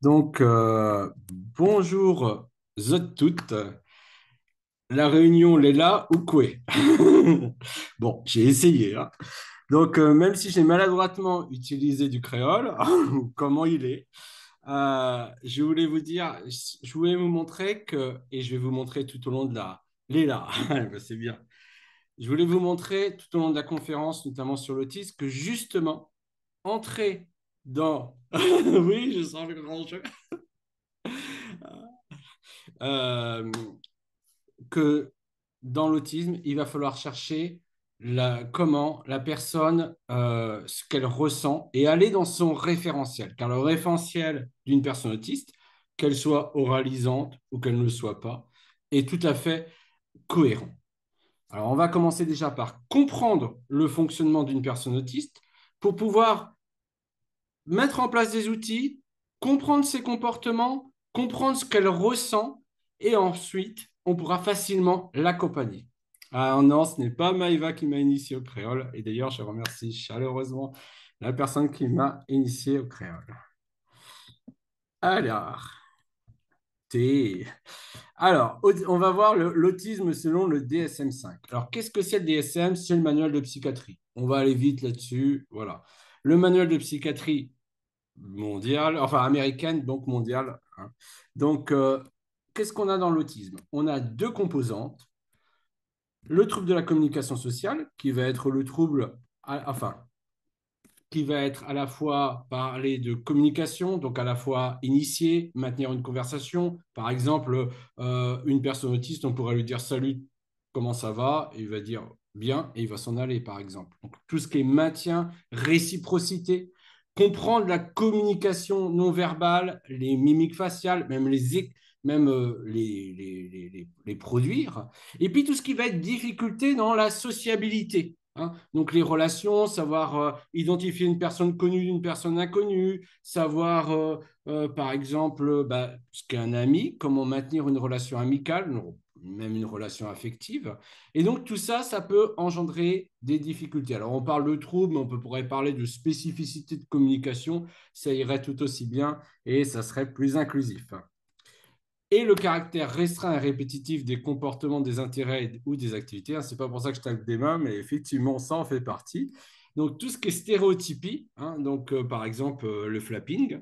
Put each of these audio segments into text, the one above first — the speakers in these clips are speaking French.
Donc, bonjour toutes. La réunion est là ou quoi? Bon, j'ai essayé, hein. Donc, même si j'ai maladroitement utilisé du créole, comment il est, je voulais vous dire, je voulais vous montrer que, et je vais vous montrer tout au long de la, les là, ben, c'est bien. Je voulais vous montrer tout au long de la conférence, notamment sur l'autisme, que justement, entrer dans, oui, je sens le grand jeu. Euh, que dans l'autisme, il va falloir chercher comment la personne, ce qu'elle ressent et aller dans son référentiel. Car le référentiel d'une personne autiste, qu'elle soit oralisante ou qu'elle ne le soit pas, est tout à fait cohérent. Alors, on va commencer déjà par comprendre le fonctionnement d'une personne autiste pour pouvoir mettre en place des outils, comprendre ses comportements, comprendre ce qu'elle ressent, et ensuite, on pourra facilement l'accompagner. Ah non, ce n'est pas Maïva qui m'a initié au créole, et d'ailleurs, je remercie chaleureusement la personne qui m'a initié au créole. Alors, Alors, on va voir l'autisme selon le DSM-5. Alors, qu'est-ce que c'est le DSM? C'est le manuel de psychiatrie. On va aller vite là-dessus. Voilà. Le manuel de psychiatrie mondiale, enfin américaine, donc mondiale, hein. Donc, qu'est-ce qu'on a dans l'autisme? On a deux composantes. Le trouble de la communication sociale, qui va être le trouble, enfin, qui va être à la fois parler de communication, donc à la fois initier, maintenir une conversation. Par exemple, une personne autiste, on pourrait lui dire salut, comment ça va? Et il va dire bien, et il va s'en aller, par exemple. Donc, tout ce qui est maintien, réciprocité, comprendre la communication non verbale, les mimiques faciales, même les produire. Et puis tout ce qui va être difficulté dans la sociabilité, hein. Donc les relations, savoir identifier une personne connue d'une personne inconnue, savoir par exemple ce qu'est un ami, comment maintenir une relation amicale, non, même une relation affective. Et donc tout ça, ça peut engendrer des difficultés. Alors on parle de troubles, mais pourrait parler de spécificité de communication, ça irait tout aussi bien et ça serait plus inclusif. Et le caractère restreint et répétitif des comportements, des intérêts ou des activités. Ce n'est pas pour ça que je tape des mains, mais effectivement, ça en fait partie. Donc, tout ce qui est stéréotypie, hein, donc par exemple le flapping,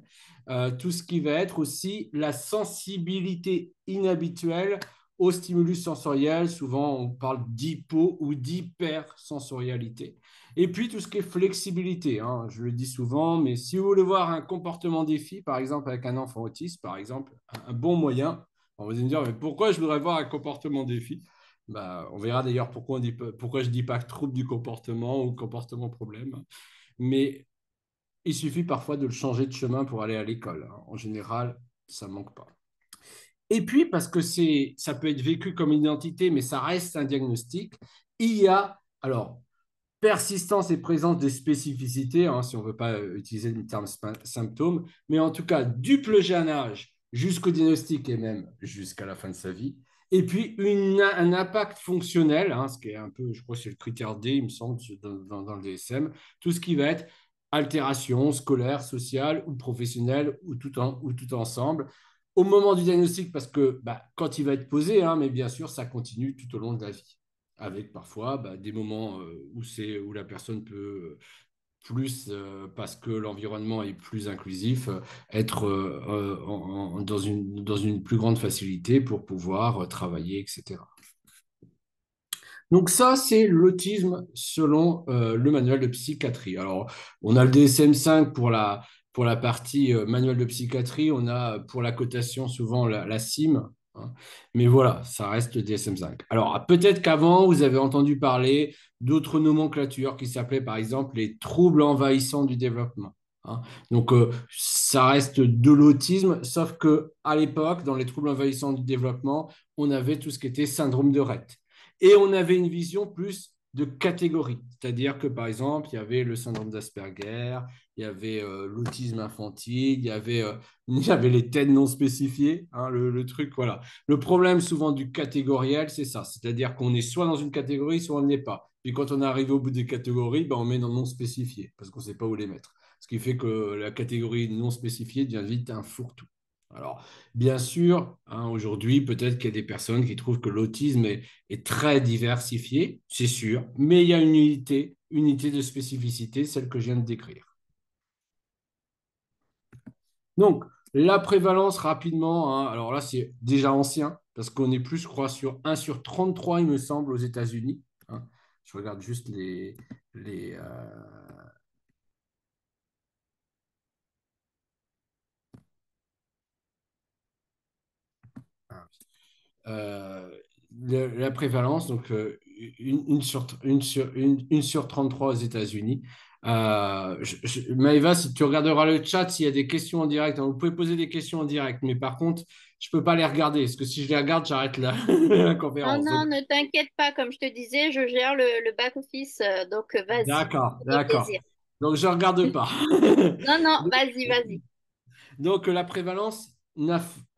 tout ce qui va être aussi la sensibilité inhabituelle aux stimulus sensoriels. Souvent, on parle d'hypo ou d'hypersensorialité. Et puis, tout ce qui est flexibilité, hein, je le dis souvent, mais si vous voulez voir un comportement défi, par exemple avec un enfant autiste, par exemple, un bon moyen, on va me dire, mais pourquoi je voudrais voir un comportement défi? Bah, on verra d'ailleurs pourquoi je ne dis pas trouble du comportement ou comportement problème. Mais il suffit parfois de le changer de chemin pour aller à l'école, hein. En général, ça ne manque pas. Et puis, parce que ça peut être vécu comme une identité, mais ça reste un diagnostic, il y a, alors, persistance et présence des spécificités, hein, si on ne veut pas utiliser le terme symptômes, mais en tout cas du pleurénage jusqu'au diagnostic et même jusqu'à la fin de sa vie. Et puis un impact fonctionnel, hein, ce qui est un peu, je crois que c'est le critère D, il me semble, dans le DSM, tout ce qui va être altération scolaire, sociale ou professionnelle ou tout ensemble. Au moment du diagnostic, parce que quand il va être posé, hein, mais bien sûr, ça continue tout au long de la vie avec parfois des moments où la personne peut plus, parce que l'environnement est plus inclusif, être dans une plus grande facilité pour pouvoir travailler, etc. Donc ça, c'est l'autisme selon le manuel de psychiatrie. Alors, on a le DSM-5 pour la partie manuel de psychiatrie, on a pour la cotation souvent la CIM, hein. Mais voilà, ça reste le DSM-5. Alors, peut-être qu'avant, vous avez entendu parler d'autres nomenclatures qui s'appelaient par exemple les troubles envahissants du développement, hein. Donc, ça reste de l'autisme, sauf que à l'époque, dans les troubles envahissants du développement, on avait tout ce qui était syndrome de Rett. Et on avait une vision plus de catégorie. C'est-à-dire que, par exemple, il y avait le syndrome d'Asperger, il y avait l'autisme infantile, il y avait les TED non spécifiés, hein, le truc, voilà. Le problème souvent du catégoriel, c'est ça. C'est-à-dire qu'on est soit dans une catégorie, soit on n'y est pas. Puis quand on arrive au bout des catégories, on met dans non spécifié, parce qu'on ne sait pas où les mettre. ce qui fait que la catégorie non spécifiée devient vite un fourre-tout. Alors, bien sûr, hein, aujourd'hui, peut-être qu'il y a des personnes qui trouvent que l'autisme est très diversifié, c'est sûr, mais il y a une unité de spécificité, celle que je viens de décrire. Donc, la prévalence rapidement, hein, alors là, c'est déjà ancien, parce qu'on est plus, je crois, sur 1 sur 33, il me semble, aux États-Unis, hein. Je regarde juste les, euh, la prévalence, donc une sur 33 aux États-Unis. Maëva, si tu regarderas le chat, s'il y a des questions en direct, hein, vous pouvez poser des questions en direct, mais par contre, je ne peux pas les regarder, parce que si je les regarde, j'arrête la Non, conférence. non, Donc, ne t'inquiète pas, comme je te disais, je gère le back-office, donc vas-y, d'accord, fais-toi d'accord. plaisir. Donc, je ne regarde pas. Non, non, vas-y, vas-y. Donc, la prévalence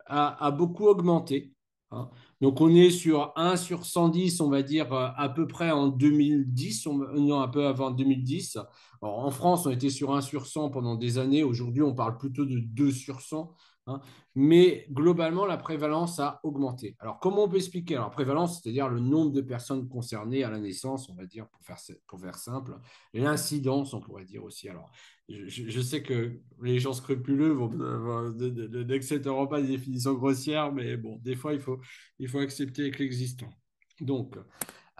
a beaucoup augmenté, hein. Donc, on est sur 1 sur 110, on va dire, à peu près en 2010, non, un peu avant 2010. Alors, en France, on était sur 1 sur 100 pendant des années. Aujourd'hui, on parle plutôt de 2 sur 100, hein. Mais globalement, la prévalence a augmenté. Alors, comment on peut expliquer? Alors, prévalence, c'est-à-dire le nombre de personnes concernées à la naissance, on va dire, pour faire simple. L'incidence, on pourrait dire aussi. Alors, je sais que les gens scrupuleux n'accepteront pas des définitions grossières, mais bon, des fois, il faut accepter avec l'existant. Donc,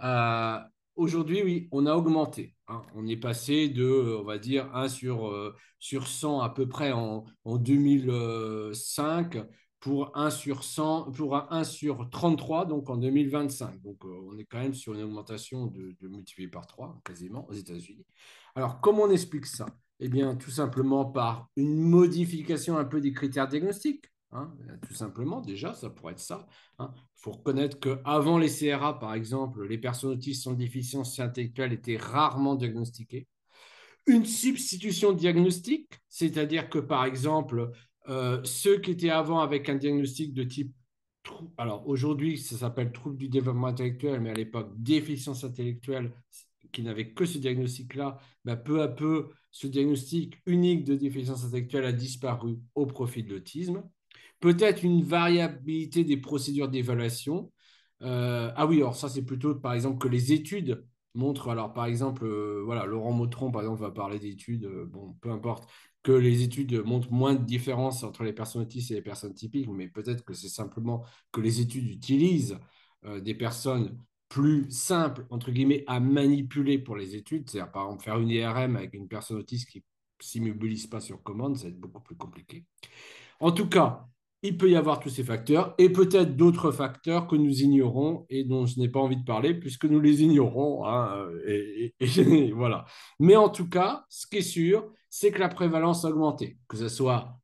euh, aujourd'hui, oui, on a augmenté, hein. On est passé de, on va dire, 1 sur 100 à peu près en 2005 pour 1 sur 100, pour un 1 sur 33, donc en 2025. Donc, on est quand même sur une augmentation de multiplié par 3, quasiment, aux États-Unis. Alors, comment on explique ça? Eh bien, tout simplement par une modification un peu des critères diagnostiques, hein. Tout simplement, déjà, ça pourrait être ça, hein. Il faut reconnaître qu'avant les CRA, par exemple, les personnes autistes sans déficience intellectuelle étaient rarement diagnostiquées. Une substitution diagnostique, c'est-à-dire que, par exemple, ceux qui étaient avant avec un diagnostic de type, alors aujourd'hui, ça s'appelle trouble du développement intellectuel, mais à l'époque, déficience intellectuelle, qui n'avait que ce diagnostic-là, bah, peu à peu, ce diagnostic unique de déficience intellectuelle a disparu au profit de l'autisme. Peut-être une variabilité des procédures d'évaluation. Ah oui, alors ça, c'est plutôt, par exemple, que les études montrent, alors par exemple, voilà, Laurent Motron, par exemple, va parler d'études, bon, peu importe, que les études montrent moins de différence entre les personnes autistes et les personnes typiques, mais peut-être que c'est simplement que les études utilisent des personnes plus simples, entre guillemets, à manipuler pour les études. C'est-à-dire, par exemple, faire une IRM avec une personne autiste qui ne s'immobilise pas sur commande, ça va être beaucoup plus compliqué. En tout cas, il peut y avoir tous ces facteurs et peut-être d'autres facteurs que nous ignorons et dont je n'ai pas envie de parler puisque nous les ignorons, hein, et voilà. Mais en tout cas, ce qui est sûr, c'est que la prévalence a augmenté, que ce soit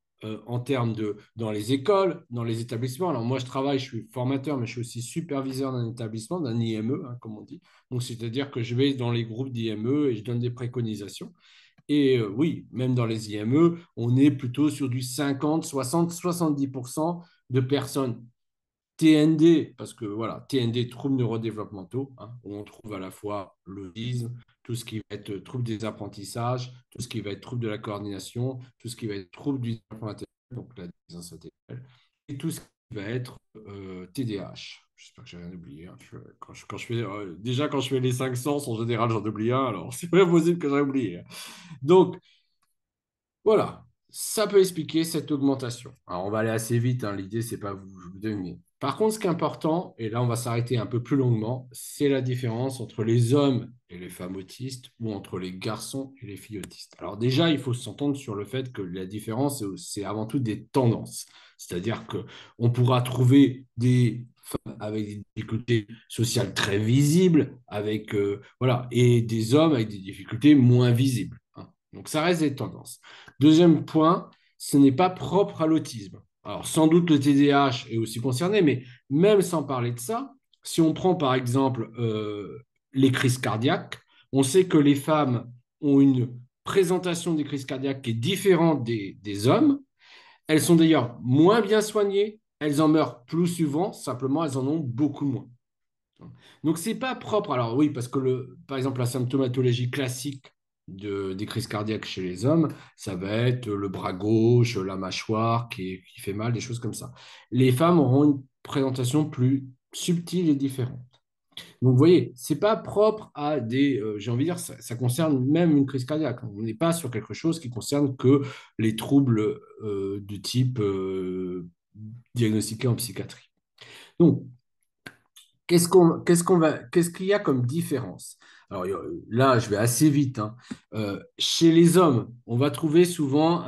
en termes de dans les écoles, dans les établissements. Alors moi, je suis formateur, mais je suis aussi superviseur d'un établissement, d'un IME, hein, comme on dit. Donc, c'est-à-dire que je vais dans les groupes d'IME et je donne des préconisations. Et oui, même dans les IME, on est plutôt sur du 50, 60, 70% de personnes TND, parce que voilà, TND, troubles neurodéveloppementaux, hein, où on trouve à la fois l'autisme, tout ce qui va être trouble des apprentissages, tout ce qui va être trouble de la coordination, tout ce qui va être trouble du développement intellectuel, donc la déficience intellectuelle, et tout ce qui va être TDAH. J'espère que j'ai rien oublié, hein. Quand je fais, déjà, quand je fais les 5 sens, en général, j'en oublie un, alors c'est pas possible que j'en oublié, hein. Donc, voilà, ça peut expliquer cette augmentation. Alors, on va aller assez vite, hein. L'idée, c'est pas vous deviner. Par contre, ce qui est important, et là, on va s'arrêter un peu plus longuement, c'est la différence entre les hommes et les femmes autistes ou entre les garçons et les filles autistes. Alors déjà, il faut s'entendre sur le fait que la différence, c'est avant tout des tendances. C'est-à-dire que on pourra trouver des femmes avec des difficultés sociales très visibles, avec voilà, et des hommes avec des difficultés moins visibles, hein. Donc ça reste des tendances. Deuxième point, ce n'est pas propre à l'autisme. Alors, sans doute le TDAH est aussi concerné, mais même sans parler de ça, si on prend par exemple les crises cardiaques, on sait que les femmes ont une présentation des crises cardiaques qui est différente des hommes. Elles sont d'ailleurs moins bien soignées, elles en meurent plus souvent, simplement elles en ont beaucoup moins. Donc, c'est pas propre. Alors oui, parce que par exemple, la symptomatologie classique des crises cardiaques chez les hommes, ça va être le bras gauche, la mâchoire qui fait mal, des choses comme ça. Les femmes auront une présentation plus subtile et différente. Donc, vous voyez, c'est pas propre à j'ai envie de dire, ça concerne même une crise cardiaque. On n'est pas sur quelque chose qui concerne que les troubles du type diagnostiqués en psychiatrie. Donc, qu'est-ce qu'il y a comme différence? Alors là, je vais assez vite, hein. Chez les hommes, on va trouver souvent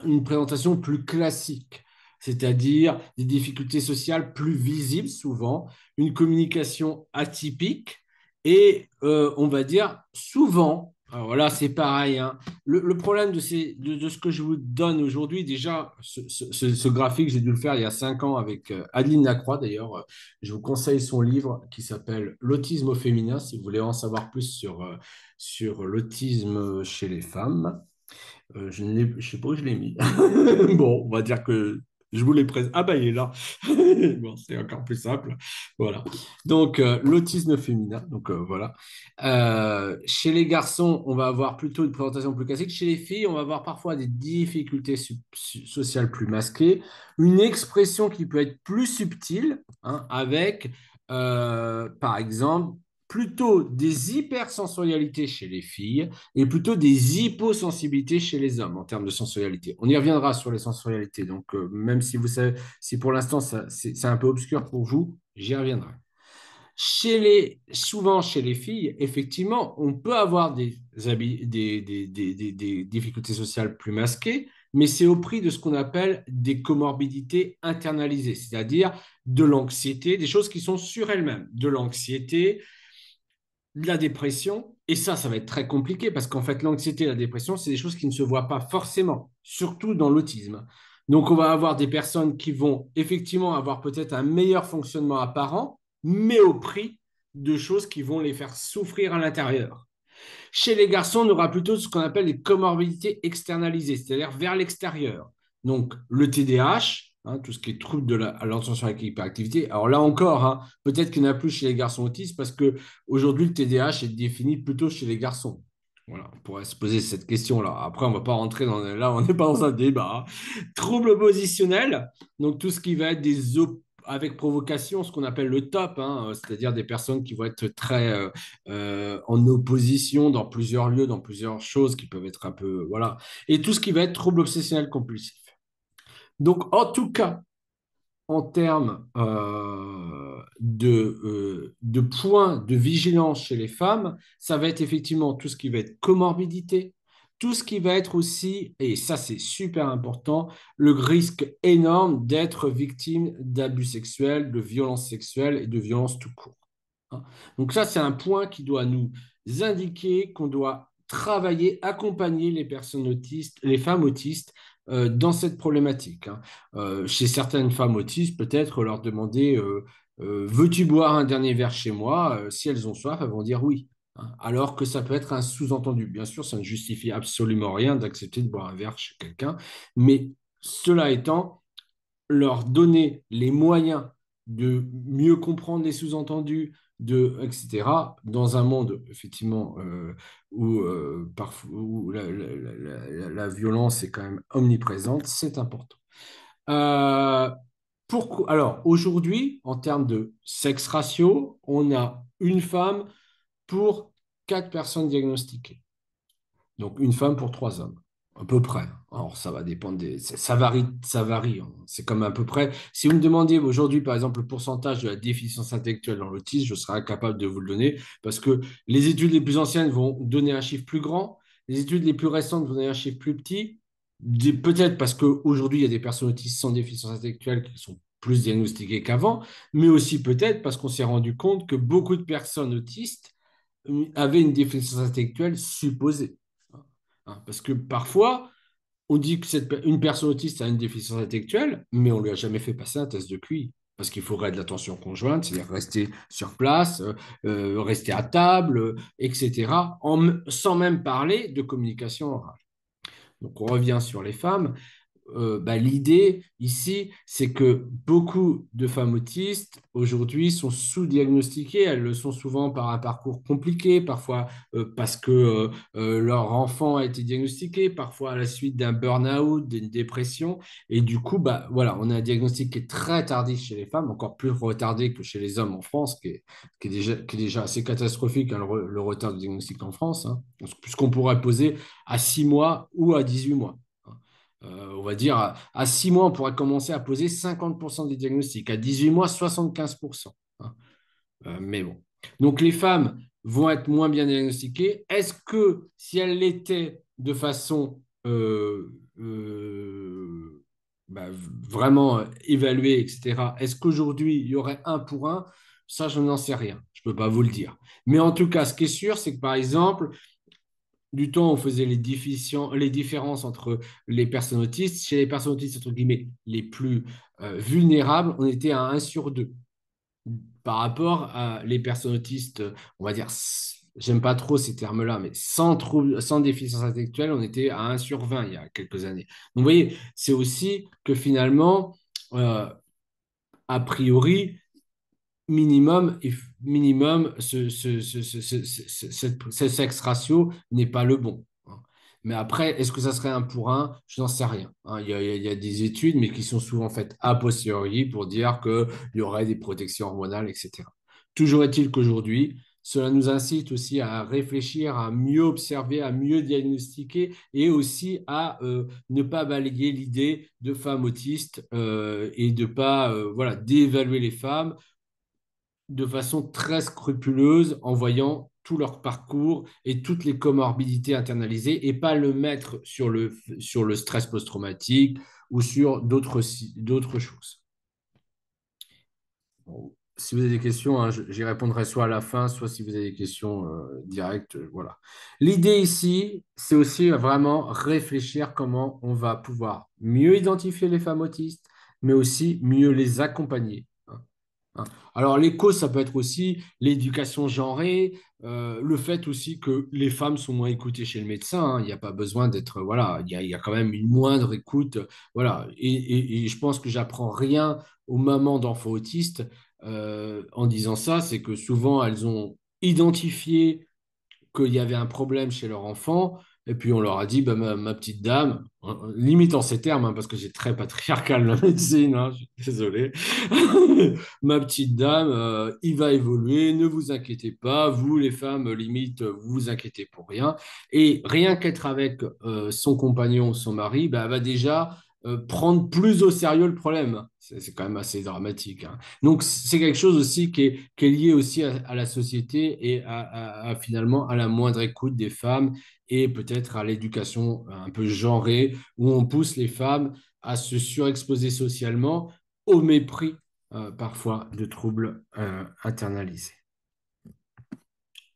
une présentation plus classique, c'est-à-dire des difficultés sociales plus visibles souvent, une communication atypique et on va dire souvent, alors là c'est pareil, hein, le problème de ce que je vous donne aujourd'hui, déjà, ce graphique, j'ai dû le faire il y a 5 ans avec Adeline Lacroix d'ailleurs. Je vous conseille son livre qui s'appelle L'autisme au féminin, si vous voulez en savoir plus sur l'autisme chez les femmes. Je sais pas où je l'ai mis. Bon, on va dire que je vous l'ai présente. Ah bah il est là. Bon, c'est encore plus simple. Voilà. Donc l'autisme féminin. Donc voilà. Chez les garçons, on va avoir plutôt une présentation plus classique. Chez les filles, on va avoir parfois des difficultés sociales plus masquées, une expression qui peut être plus subtile, hein, avec par exemple plutôt des hypersensorialités chez les filles et plutôt des hyposensibilités chez les hommes en termes de sensorialité. On y reviendra sur les sensorialités, donc même si vous savez, si pour l'instant c'est un peu obscur pour vous, j'y reviendrai. Souvent chez les filles, effectivement, on peut avoir des difficultés sociales plus masquées, mais c'est au prix de ce qu'on appelle des comorbidités internalisées, c'est-à-dire de l'anxiété, des choses qui sont sur elles-mêmes, de l'anxiété, de la dépression, et ça va être très compliqué parce qu'en fait, l'anxiété et la dépression, c'est des choses qui ne se voient pas forcément, surtout dans l'autisme. Donc, on va avoir des personnes qui vont effectivement avoir peut-être un meilleur fonctionnement apparent, mais au prix de choses qui vont les faire souffrir à l'intérieur. Chez les garçons, on aura plutôt ce qu'on appelle les comorbidités externalisées, c'est-à-dire vers l'extérieur. Donc, le TDAH, hein, tout ce qui est trouble de l'attention avec l'hyperactivité. Alors là encore, hein, peut-être qu'il n'y en a plus chez les garçons autistes parce qu'aujourd'hui, le TDAH est défini plutôt chez les garçons. Voilà, on pourrait se poser cette question-là. Après, on ne va pas rentrer dans... Là, on n'est pas dans un débat, hein. Trouble positionnel, donc tout ce qui va être avec provocation, ce qu'on appelle le top, hein, c'est-à-dire des personnes qui vont être très en opposition dans plusieurs lieux, dans plusieurs choses qui peuvent être un peu... Voilà. Et tout ce qui va être trouble obsessionnel compulsif. Donc, en tout cas, en termes de points de vigilance chez les femmes, ça va être effectivement tout ce qui va être comorbidité, tout ce qui va être aussi, et ça c'est super important, le risque énorme d'être victime d'abus sexuels, de violences sexuelles et de violences tout court, hein. Donc ça, c'est un point qui doit nous indiquer qu'on doit travailler, accompagner les personnes autistes, les femmes autistes dans cette problématique, hein. Chez certaines femmes autistes, peut-être leur demander veux-tu boire un dernier verre chez moi? Si elles ont soif, elles vont dire oui, hein. Alors que ça peut être un sous-entendu. Bien sûr, ça ne justifie absolument rien d'accepter de boire un verre chez quelqu'un, mais cela étant, leur donner les moyens de mieux comprendre les sous-entendus, etc., dans un monde, effectivement, où la violence est quand même omniprésente, c'est important. Euh, alors, aujourd'hui, en termes de sexe ratio, on a une femme pour 4 personnes diagnostiquées. Donc, une femme pour 3 hommes, à peu près. Alors, ça va dépendre ça varie, ça varie, hein. C'est comme à peu près. Si vous me demandiez aujourd'hui, par exemple, le pourcentage de la déficience intellectuelle dans l'autisme, je serais incapable de vous le donner parce que les études les plus anciennes vont donner un chiffre plus grand, les études les plus récentes vont donner un chiffre plus petit. Peut-être parce qu'aujourd'hui, il y a des personnes autistes sans déficience intellectuelle qui sont plus diagnostiquées qu'avant, mais aussi peut-être parce qu'on s'est rendu compte que beaucoup de personnes autistes avaient une déficience intellectuelle supposée, hein. Parce que parfois, on dit que une personne autiste a une déficience intellectuelle, mais on ne lui a jamais fait passer un test de QI. Parce qu'il faudrait de l'attention conjointe, c'est-à-dire rester sur place, rester à table, etc., sans même parler de communication orale. Donc on revient sur les femmes. l'idée ici, c'est que beaucoup de femmes autistes aujourd'hui sont sous-diagnostiquées. Elles le sont souvent par un parcours compliqué, parfois parce que leur enfant a été diagnostiqué, parfois à la suite d'un burn-out, d'une dépression. Et du coup, voilà, on a un diagnostic qui est très tardif chez les femmes, encore plus retardé que chez les hommes en France, qui est déjà assez catastrophique, hein, le retard de diagnostic en France, hein, puisqu'on pourrait poser à 6 mois ou à 18 mois. On va dire à 6 mois, on pourrait commencer à poser 50% des diagnostics. À 18 mois, 75%, hein. Mais bon. Donc, les femmes vont être moins bien diagnostiquées. Est-ce que si elles l'étaient de façon vraiment évaluée, etc., est-ce qu'aujourd'hui, il y aurait un pour un? Ça, je n'en sais rien. Je ne peux pas vous le dire. Mais en tout cas, ce qui est sûr, c'est que par exemple, du temps, on faisait les différences entre les personnes autistes. Chez les personnes autistes, entre guillemets, les plus vulnérables, on était à 1/2. Par rapport à les personnes autistes, on va dire, j'aime pas trop ces termes-là, mais sans déficience intellectuelle, on était à 1/20 il y a quelques années. Donc, vous voyez, c'est aussi que finalement, euh, a priori, minimum, ce sexe ratio n'est pas le bon, hein. Mais après, est-ce que ça serait un pour un? Je n'en sais rien, hein. Il y a des études, mais qui sont souvent faites a posteriori pour dire qu'il y aurait des protections hormonales, etc. Toujours est-il qu'aujourd'hui, cela nous incite aussi à réfléchir, à mieux observer, à mieux diagnostiquer et aussi à ne pas balayer l'idée de femmes autistes et de pas voilà, d'évaluer les femmes de façon très scrupuleuse en voyant tout leur parcours et toutes les comorbidités internalisées et pas le mettre sur le stress post-traumatique ou sur d'autres choses. Bon, si vous avez des questions, hein, j'y répondrai soit à la fin, soit si vous avez des questions directes. Voilà. L'idée ici, c'est aussi vraiment réfléchir comment on va pouvoir mieux identifier les femmes autistes, mais aussi mieux les accompagner, hein. Hein. Alors, les causes, ça peut être aussi l'éducation genrée, le fait aussi que les femmes sont moins écoutées chez le médecin, hein. Il n'y a pas besoin d'être, voilà, il y a quand même une moindre écoute, voilà. Et je pense que j'apprends rien aux mamans d'enfants autistes en disant ça, c'est que souvent elles ont identifié qu'il y avait un problème chez leur enfant. Et puis on leur a dit, bah, ma petite dame, limite en ces termes, hein, parce que c'est très patriarcal la médecine, hein, je suis désolé, ma petite dame, il va évoluer, ne vous inquiétez pas, vous les femmes, limite, vous vous inquiétez pour rien. Et rien qu'être avec son compagnon, son mari, bah, elle va déjà prendre plus au sérieux le problème. C'est quand même assez dramatique, hein. Donc, c'est quelque chose aussi qui est lié aussi à la société et finalement à la moindre écoute des femmes et peut-être à l'éducation un peu genrée où on pousse les femmes à se surexposer socialement au mépris parfois de troubles internalisés.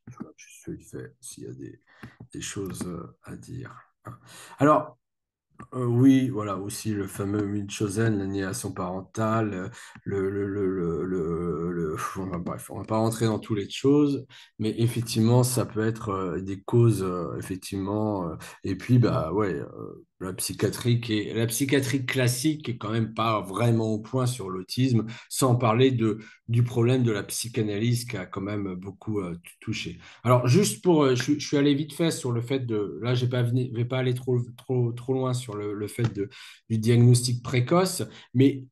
Je vois juste vite fait s'il y a des choses à dire. Alors, oui, voilà, aussi le fameux Munchausen, l'aliénation parentale, bref, on va pas rentrer dans toutes les choses, mais effectivement, ça peut être des causes, effectivement, et puis, bah, ouais, la psychiatrie classique est quand même pas vraiment au point sur l'autisme, sans parler du problème de la psychanalyse qui a quand même beaucoup touché. Alors, juste pour, je suis allé vite fait sur le fait de, là, vais pas aller trop loin sur le fait du diagnostic précoce, mais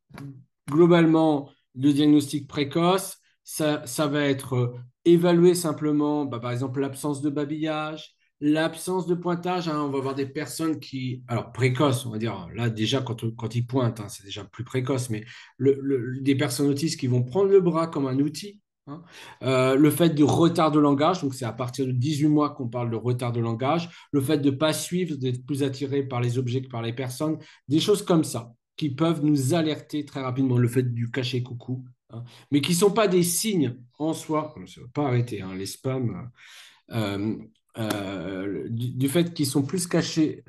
globalement, le diagnostic précoce, ça va être évaluer simplement, par exemple, l'absence de babillage, l'absence de pointage, hein. On va avoir des personnes qui, alors précoces, on va dire, là déjà quand ils pointent, hein, c'est déjà plus précoce, mais des personnes autistes qui vont prendre le bras comme un outil, hein. Le fait du retard de langage, donc c'est à partir de 18 mois qu'on parle de retard de langage, le fait de ne pas suivre, d'être plus attiré par les objets que par les personnes, des choses comme ça qui peuvent nous alerter très rapidement, le fait du cachet coucou, hein, mais qui ne sont pas des signes en soi, ça ne va pas arrêter, hein, les spams, euh, du fait qu'ils sont plus cachés,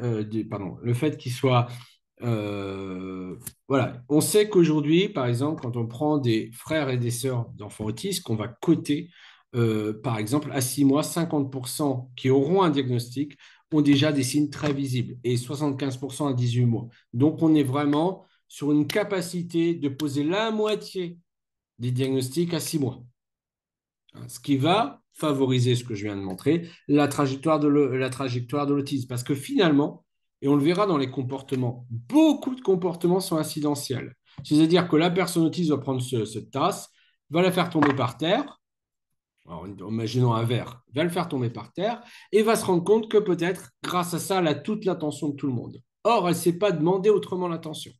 pardon, le fait qu'ils soient voilà, on sait qu'aujourd'hui, par exemple, quand on prend des frères et des sœurs d'enfants autistes, qu'on va coter, par exemple, à 6 mois, 50% qui auront un diagnostic ont déjà des signes très visibles et 75% à 18 mois. Donc, on est vraiment sur une capacité de poser la moitié des diagnostics à 6 mois. Ce qui va favoriser ce que je viens de montrer, la trajectoire de l'autisme. Parce que finalement, et on le verra dans les comportements, beaucoup de comportements sont incidentiels. C'est-à-dire que la personne autiste va prendre cette tasse, va la faire tomber par terre, alors, imaginons un verre, va le faire tomber par terre et va se rendre compte que peut-être, grâce à ça, elle a toute l'attention de tout le monde. Or, elle ne s'est pas demandé autrement l'attention.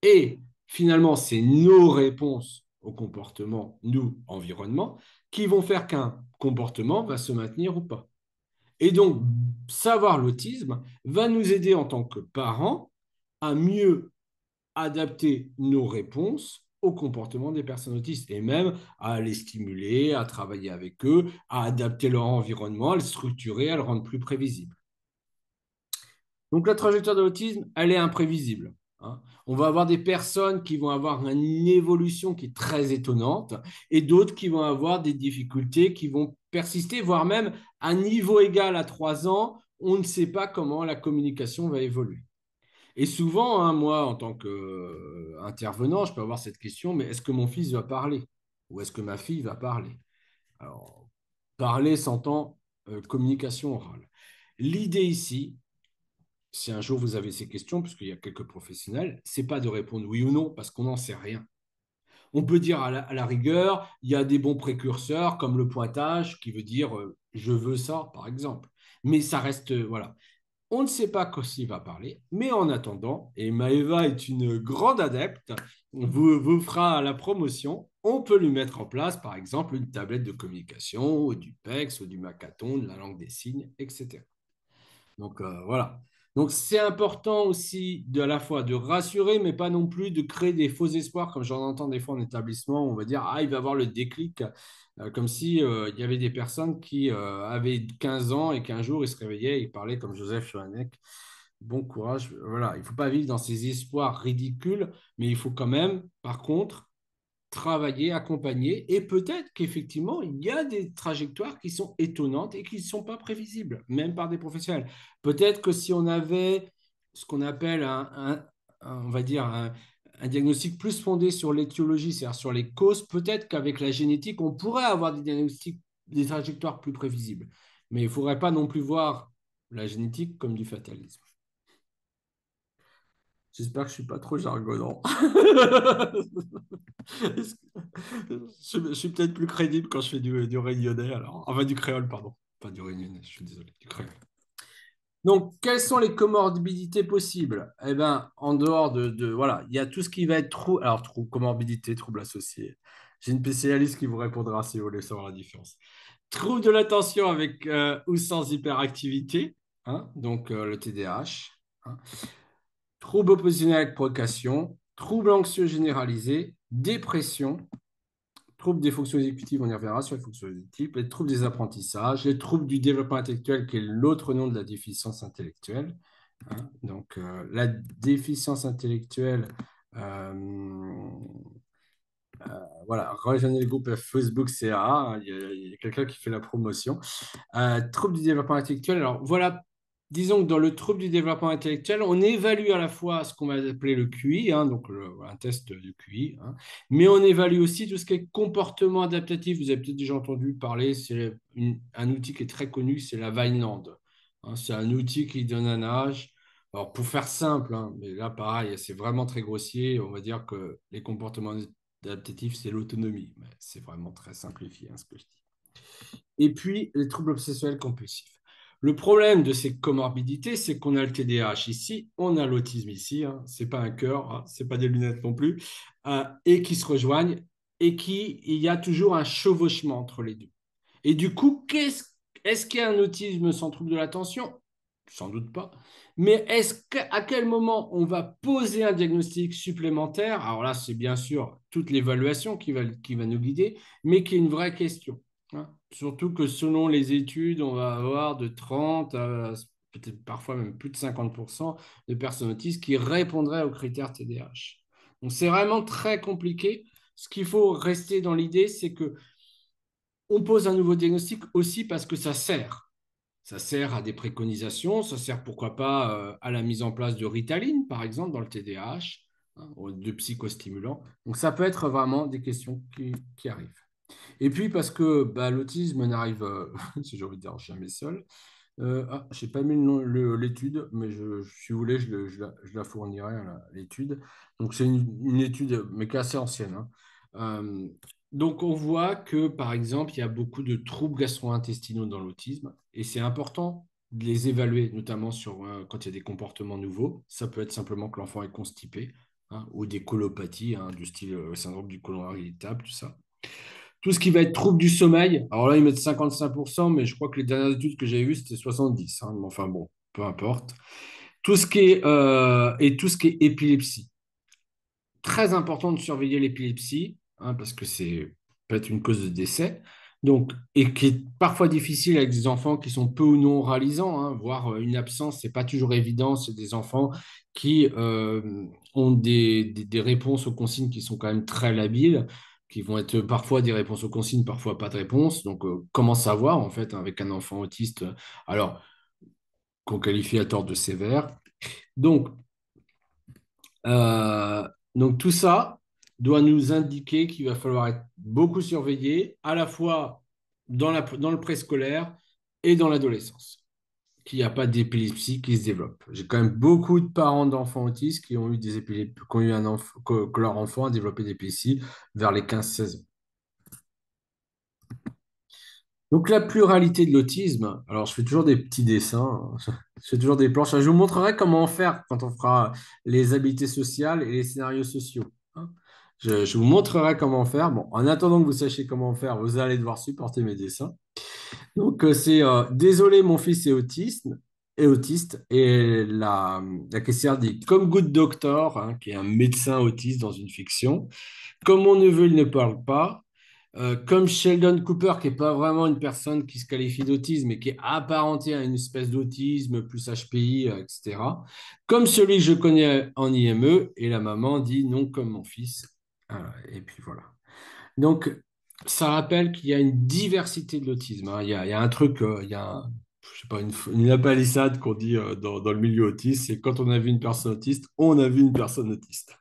Et finalement, c'est nos réponses au comportement, nous, environnement, qui vont faire qu'un comportement va se maintenir ou pas. Et donc, savoir l'autisme va nous aider en tant que parents à mieux adapter nos réponses au comportement des personnes autistes et même à les stimuler, à travailler avec eux, à adapter leur environnement, à le structurer, à le rendre plus prévisible. Donc la trajectoire de l'autisme, elle est imprévisible. Hein. On va avoir des personnes qui vont avoir une évolution qui est très étonnante et d'autres qui vont avoir des difficultés qui vont persister, voire même à niveau égal à 3 ans, on ne sait pas comment la communication va évoluer. Et souvent, hein, moi, en tant qu'intervenant, je peux avoir cette question, mais est-ce que mon fils va parler? Ou est-ce que ma fille va parler? Alors, parler s'entend communication orale. L'idée ici, si un jour vous avez ces questions, puisqu'il y a quelques professionnels, c'est pas de répondre oui ou non, parce qu'on n'en sait rien. On peut dire à la rigueur, il y a des bons précurseurs comme le pointage qui veut dire je veux ça, par exemple. Mais ça reste, voilà. On ne sait pas quand il va parler, mais en attendant, et Maëva est une grande adepte, vous fera la promotion, on peut lui mettre en place, par exemple, une tablette de communication, ou du PEX, ou du Macathon, de la langue des signes, etc. Donc voilà. Donc c'est important aussi à la fois de rassurer, mais pas non plus de créer des faux espoirs, comme j'en entends des fois en établissement, où on va dire, ah, il va avoir le déclic, comme si il y avait des personnes qui avaient 15 ans et qu'un jour ils se réveillaient et ils parlaient comme Joseph Chohanek. Bon courage. Voilà, il ne faut pas vivre dans ces espoirs ridicules, mais il faut quand même, par contre, travailler, accompagner, et peut-être qu'effectivement, il y a des trajectoires qui sont étonnantes et qui ne sont pas prévisibles, même par des professionnels. Peut-être que si on avait ce qu'on appelle on va dire, un diagnostic plus fondé sur l'étiologie, c'est-à-dire sur les causes, peut-être qu'avec la génétique, on pourrait avoir des diagnostics, des trajectoires plus prévisibles. Mais il ne faudrait pas non plus voir la génétique comme du fatalisme. J'espère que je ne suis pas trop jargonnant. Je suis peut-être plus crédible quand je fais du réunionnais, alors. Enfin, du créole, pardon. Pas du réunionnais, je suis désolé, du créole. Donc, quelles sont les comorbidités possibles? Eh bien, en dehors voilà, il y a tout ce qui va être trouble. Alors, comorbidité, trouble associé. J'ai une spécialiste qui vous répondra si vous voulez savoir la différence. Trouble de l'attention avec ou sans hyperactivité, hein, donc le TDAH. Hein. Trouble oppositionnel avec provocation, trouble anxieux généralisé, dépression, troubles des fonctions exécutives, on y reviendra sur les fonctions exécutives, les troubles des apprentissages, les troubles du développement intellectuel, qui est l'autre nom de la déficience intellectuelle. Hein. Donc, la déficience intellectuelle, euh, voilà, rejoignez le groupe Facebook CA, hein, il y a quelqu'un qui fait la promotion. Trouble du développement intellectuel, alors voilà, disons que dans le trouble du développement intellectuel, on évalue à la fois ce qu'on va appeler le QI, hein, donc un test du QI, hein, mais on évalue aussi tout ce qui est comportement adaptatif. Vous avez peut-être déjà entendu parler, c'est un outil qui est très connu, c'est la Vineland. Hein, c'est un outil qui donne un âge. Alors, pour faire simple, hein, mais là, pareil, c'est vraiment très grossier. On va dire que les comportements adaptatifs, c'est l'autonomie. Mais c'est vraiment très simplifié, hein, ce que je dis. Et puis, les troubles obsessionnels compulsifs. Le problème de ces comorbidités, c'est qu'on a le TDAH ici, on a l'autisme ici, hein, ce n'est pas un cœur, hein, ce n'est pas des lunettes non plus, et qui se rejoignent, et il y a toujours un chevauchement entre les deux. Et du coup, est-ce qu'il y a un autisme sans trouble de l'attention? Sans doute pas. Mais à quel moment on va poser un diagnostic supplémentaire? Alors là, c'est bien sûr toute l'évaluation qui va nous guider, mais qui est une vraie question. Hein. Surtout que selon les études, on va avoir de 30 à peut-être parfois même plus de 50% de personnes autistes qui répondraient aux critères TDAH. Donc c'est vraiment très compliqué. Ce qu'il faut rester dans l'idée, c'est que on pose un nouveau diagnostic aussi parce que ça sert. Ça sert à des préconisations, ça sert pourquoi pas à la mise en place de Ritaline, par exemple, dans le TDAH, hein, ou de psychostimulants. Donc ça peut être vraiment des questions qui arrivent. Et puis parce que bah, l'autisme n'arrive, si j'ai envie de dire, jamais seul. Je n'ai pas mis l'étude, mais si vous voulez, je la fournirai, l'étude. Donc c'est une étude, mais qui est assez ancienne, hein. Euh, donc on voit que, par exemple, il y a beaucoup de troubles gastro-intestinaux dans l'autisme, et c'est important de les évaluer, notamment quand il y a des comportements nouveaux. Ça peut être simplement que l'enfant est constipé, hein, ou des colopathies, hein, du style syndrome du côlon irritable, tout ça. Tout ce qui va être trouble du sommeil, alors là, ils mettent 55%, mais je crois que les dernières études que j'avais vues, c'était 70, hein, mais enfin bon, peu importe. Tout ce qui est épilepsie. Très important de surveiller l'épilepsie, hein, parce que c'est peut être une cause de décès. Donc, et qui est parfois difficile avec des enfants qui sont peu ou non oralisants, hein, voire une absence, c'est pas toujours évident. C'est des enfants qui ont des réponses aux consignes qui sont quand même très labiles, qui vont être parfois des réponses aux consignes, parfois pas de réponse. Donc, comment savoir en fait avec un enfant autiste, alors qu'on qualifie à tort de sévère. Donc, euh, donc tout ça doit nous indiquer qu'il va falloir être beaucoup surveillé, à la fois dans le préscolaire et dans l'adolescence, qu'il n'y a pas d'épilepsie qui se développe. J'ai quand même beaucoup de parents d'enfants autistes qui ont eu des épilepsies, qui ont eu que leur enfant a développé des épilepsies vers les 15-16 ans. Donc la pluralité de l'autisme, alors je fais toujours des petits dessins, hein. Je fais toujours des planches. Je vous montrerai comment faire quand on fera les habiletés sociales et les scénarios sociaux, hein. Je vous montrerai comment faire. Bon, en attendant que vous sachiez comment faire, vous allez devoir supporter mes dessins. Donc c'est désolé, mon fils est autiste, et la caissière dit comme Good Doctor, hein, qui est un médecin autiste dans une fiction. Comme mon neveu, il ne parle pas. Comme Sheldon Cooper, qui n'est pas vraiment une personne qui se qualifie d'autisme, mais qui est apparenté à une espèce d'autisme, plus HPI, etc. Comme celui que je connais en IME, et la maman dit non comme mon fils. Et puis voilà. Donc, ça rappelle qu'il y a une diversité de l'autisme, hein. Il y a un truc, il y a je sais pas, une palissade qu'on dit dans le milieu autiste, c'est quand on a vu une personne autiste, on a vu une personne autiste.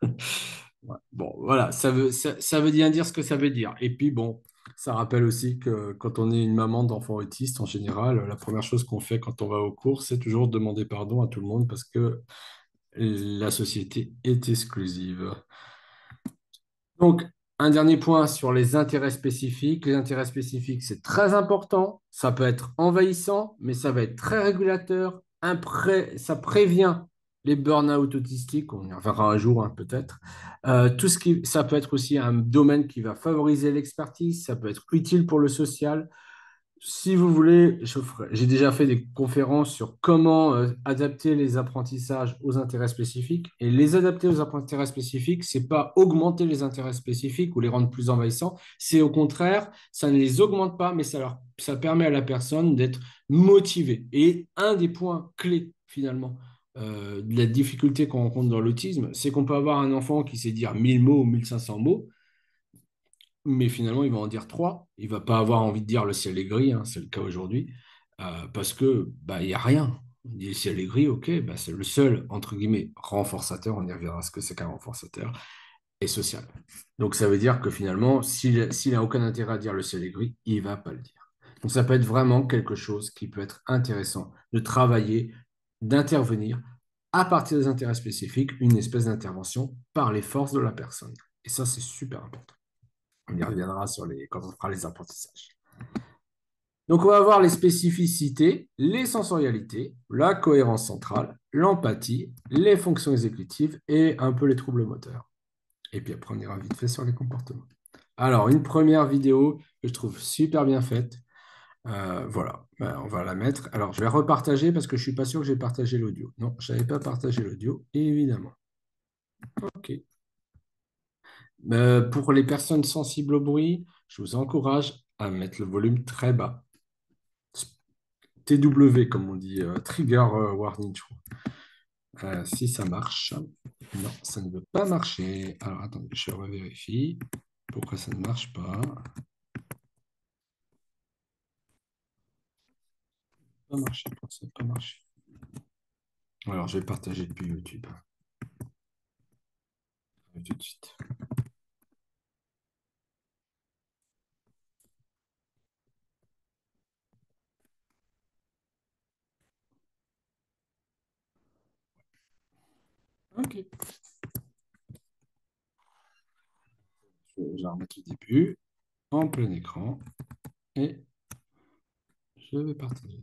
Ouais. Bon, voilà, ça veut bien dire ce que ça veut dire. Et puis, bon, ça rappelle aussi que quand on est une maman d'enfants autistes, en général, la première chose qu'on fait quand on va au cours, c'est toujours demander pardon à tout le monde parce que la société est exclusive. Donc, un dernier point sur les intérêts spécifiques. Les intérêts spécifiques, c'est très important. Ça peut être envahissant, mais ça va être très régulateur. Ça prévient les burn-out autistiques. On y reviendra un jour, hein, peut-être. Ça peut être aussi un domaine qui va favoriser l'expertise. Ça peut être utile pour le social. Si vous voulez, j'ai déjà fait des conférences sur comment adapter les apprentissages aux intérêts spécifiques. Et les adapter aux intérêts spécifiques, c'est pas augmenter les intérêts spécifiques ou les rendre plus envahissants. C'est au contraire, ça ne les augmente pas, mais ça permet à la personne d'être motivée. Et un des points clés, finalement, de la difficulté qu'on rencontre dans l'autisme, c'est qu'on peut avoir un enfant qui sait dire 1000 mots ou 1500 mots, mais finalement, il va en dire trois. Il va pas avoir envie de dire le ciel est gris, hein, c'est le cas aujourd'hui, parce que bah, il n'y a rien. On dit le ciel est gris, ok, bah, c'est le seul, entre guillemets, renforçateur, on y reviendra ce que c'est qu'un renforçateur, est social. Donc ça veut dire que finalement, s'il n'a aucun intérêt à dire le ciel est gris, il ne va pas le dire. Donc ça peut être vraiment quelque chose qui peut être intéressant de travailler, d'intervenir à partir des intérêts spécifiques, une espèce d'intervention par les forces de la personne. Et ça, c'est super important. On y reviendra quand on fera les apprentissages. Donc, on va voir les spécificités, les sensorialités, la cohérence centrale, l'empathie, les fonctions exécutives et un peu les troubles moteurs. Et puis après, on ira vite fait sur les comportements. Alors, une première vidéo que je trouve super bien faite. Voilà, on va la mettre. Alors, je vais repartager parce que je ne suis pas sûr que j'ai partagé l'audio. Non, je n'avais pas partagé l'audio, évidemment. OK. Pour les personnes sensibles au bruit, je vous encourage à mettre le volume très bas. TW, comme on dit, Trigger Warning, je crois. Si ça marche. Non, ça ne veut pas marcher. Alors, attendez, je revérifie. Pourquoi ça ne marche pas? Pas marché, ça n'a pas marché. Alors, je vais partager depuis YouTube. Tout de suite. Ok. Je vais la remettre au début, en plein écran, et je vais partager.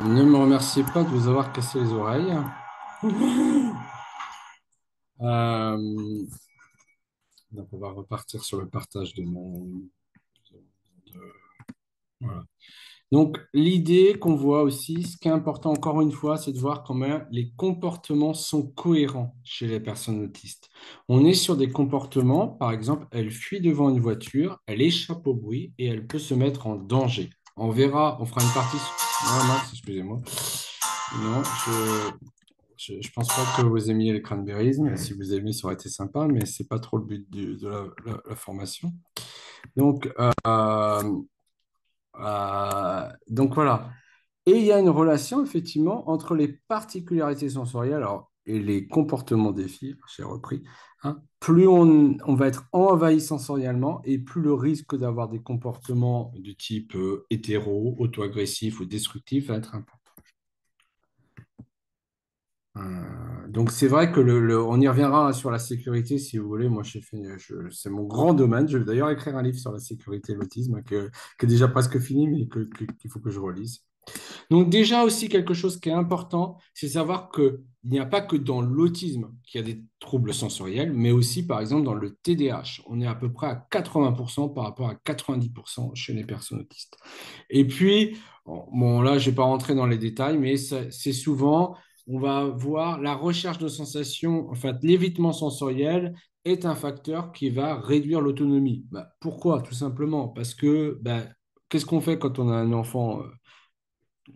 Ne me remerciez pas de vous avoir cassé les oreilles. Euh, donc, on va repartir sur le partage de mon. Voilà. Donc, l'idée qu'on voit aussi, ce qui est important encore une fois, c'est de voir comment les comportements sont cohérents chez les personnes autistes. On est sur des comportements, par exemple, elle fuit devant une voiture, elle échappe au bruit et elle peut se mettre en danger. On verra, on fera une partie. Ah, mince, excusez-moi. Non, je pense pas que vous aimiez les cranberries, mais si vous aimez, ça aurait été sympa, mais c'est pas trop le but de la formation. Donc, donc voilà. Et il y a une relation effectivement entre les particularités sensorielles et les comportements des filles, j'ai repris, hein. Plus on va être envahi sensoriellement et plus le risque d'avoir des comportements du type hétéro, auto-agressif ou destructif va être important. Donc c'est vrai que on y reviendra sur la sécurité si vous voulez. Moi, c'est mon grand domaine. Je vais d'ailleurs écrire un livre sur la sécurité et l'autisme qui est déjà presque fini, mais qu'il faut que je relise. Donc déjà aussi quelque chose qui est important, c'est savoir qu'il n'y a pas que dans l'autisme qu'il y a des troubles sensoriels, mais aussi par exemple dans le TDAH. On est à peu près à 80% par rapport à 90% chez les personnes autistes. Et puis, bon là, je ne vais pas rentrer dans les détails, mais c'est souvent, on va voir la recherche de sensations, en fait, l'évitement sensoriel est un facteur qui va réduire l'autonomie. Bah, pourquoi? Tout simplement parce que bah, qu'est-ce qu'on fait quand on a un enfant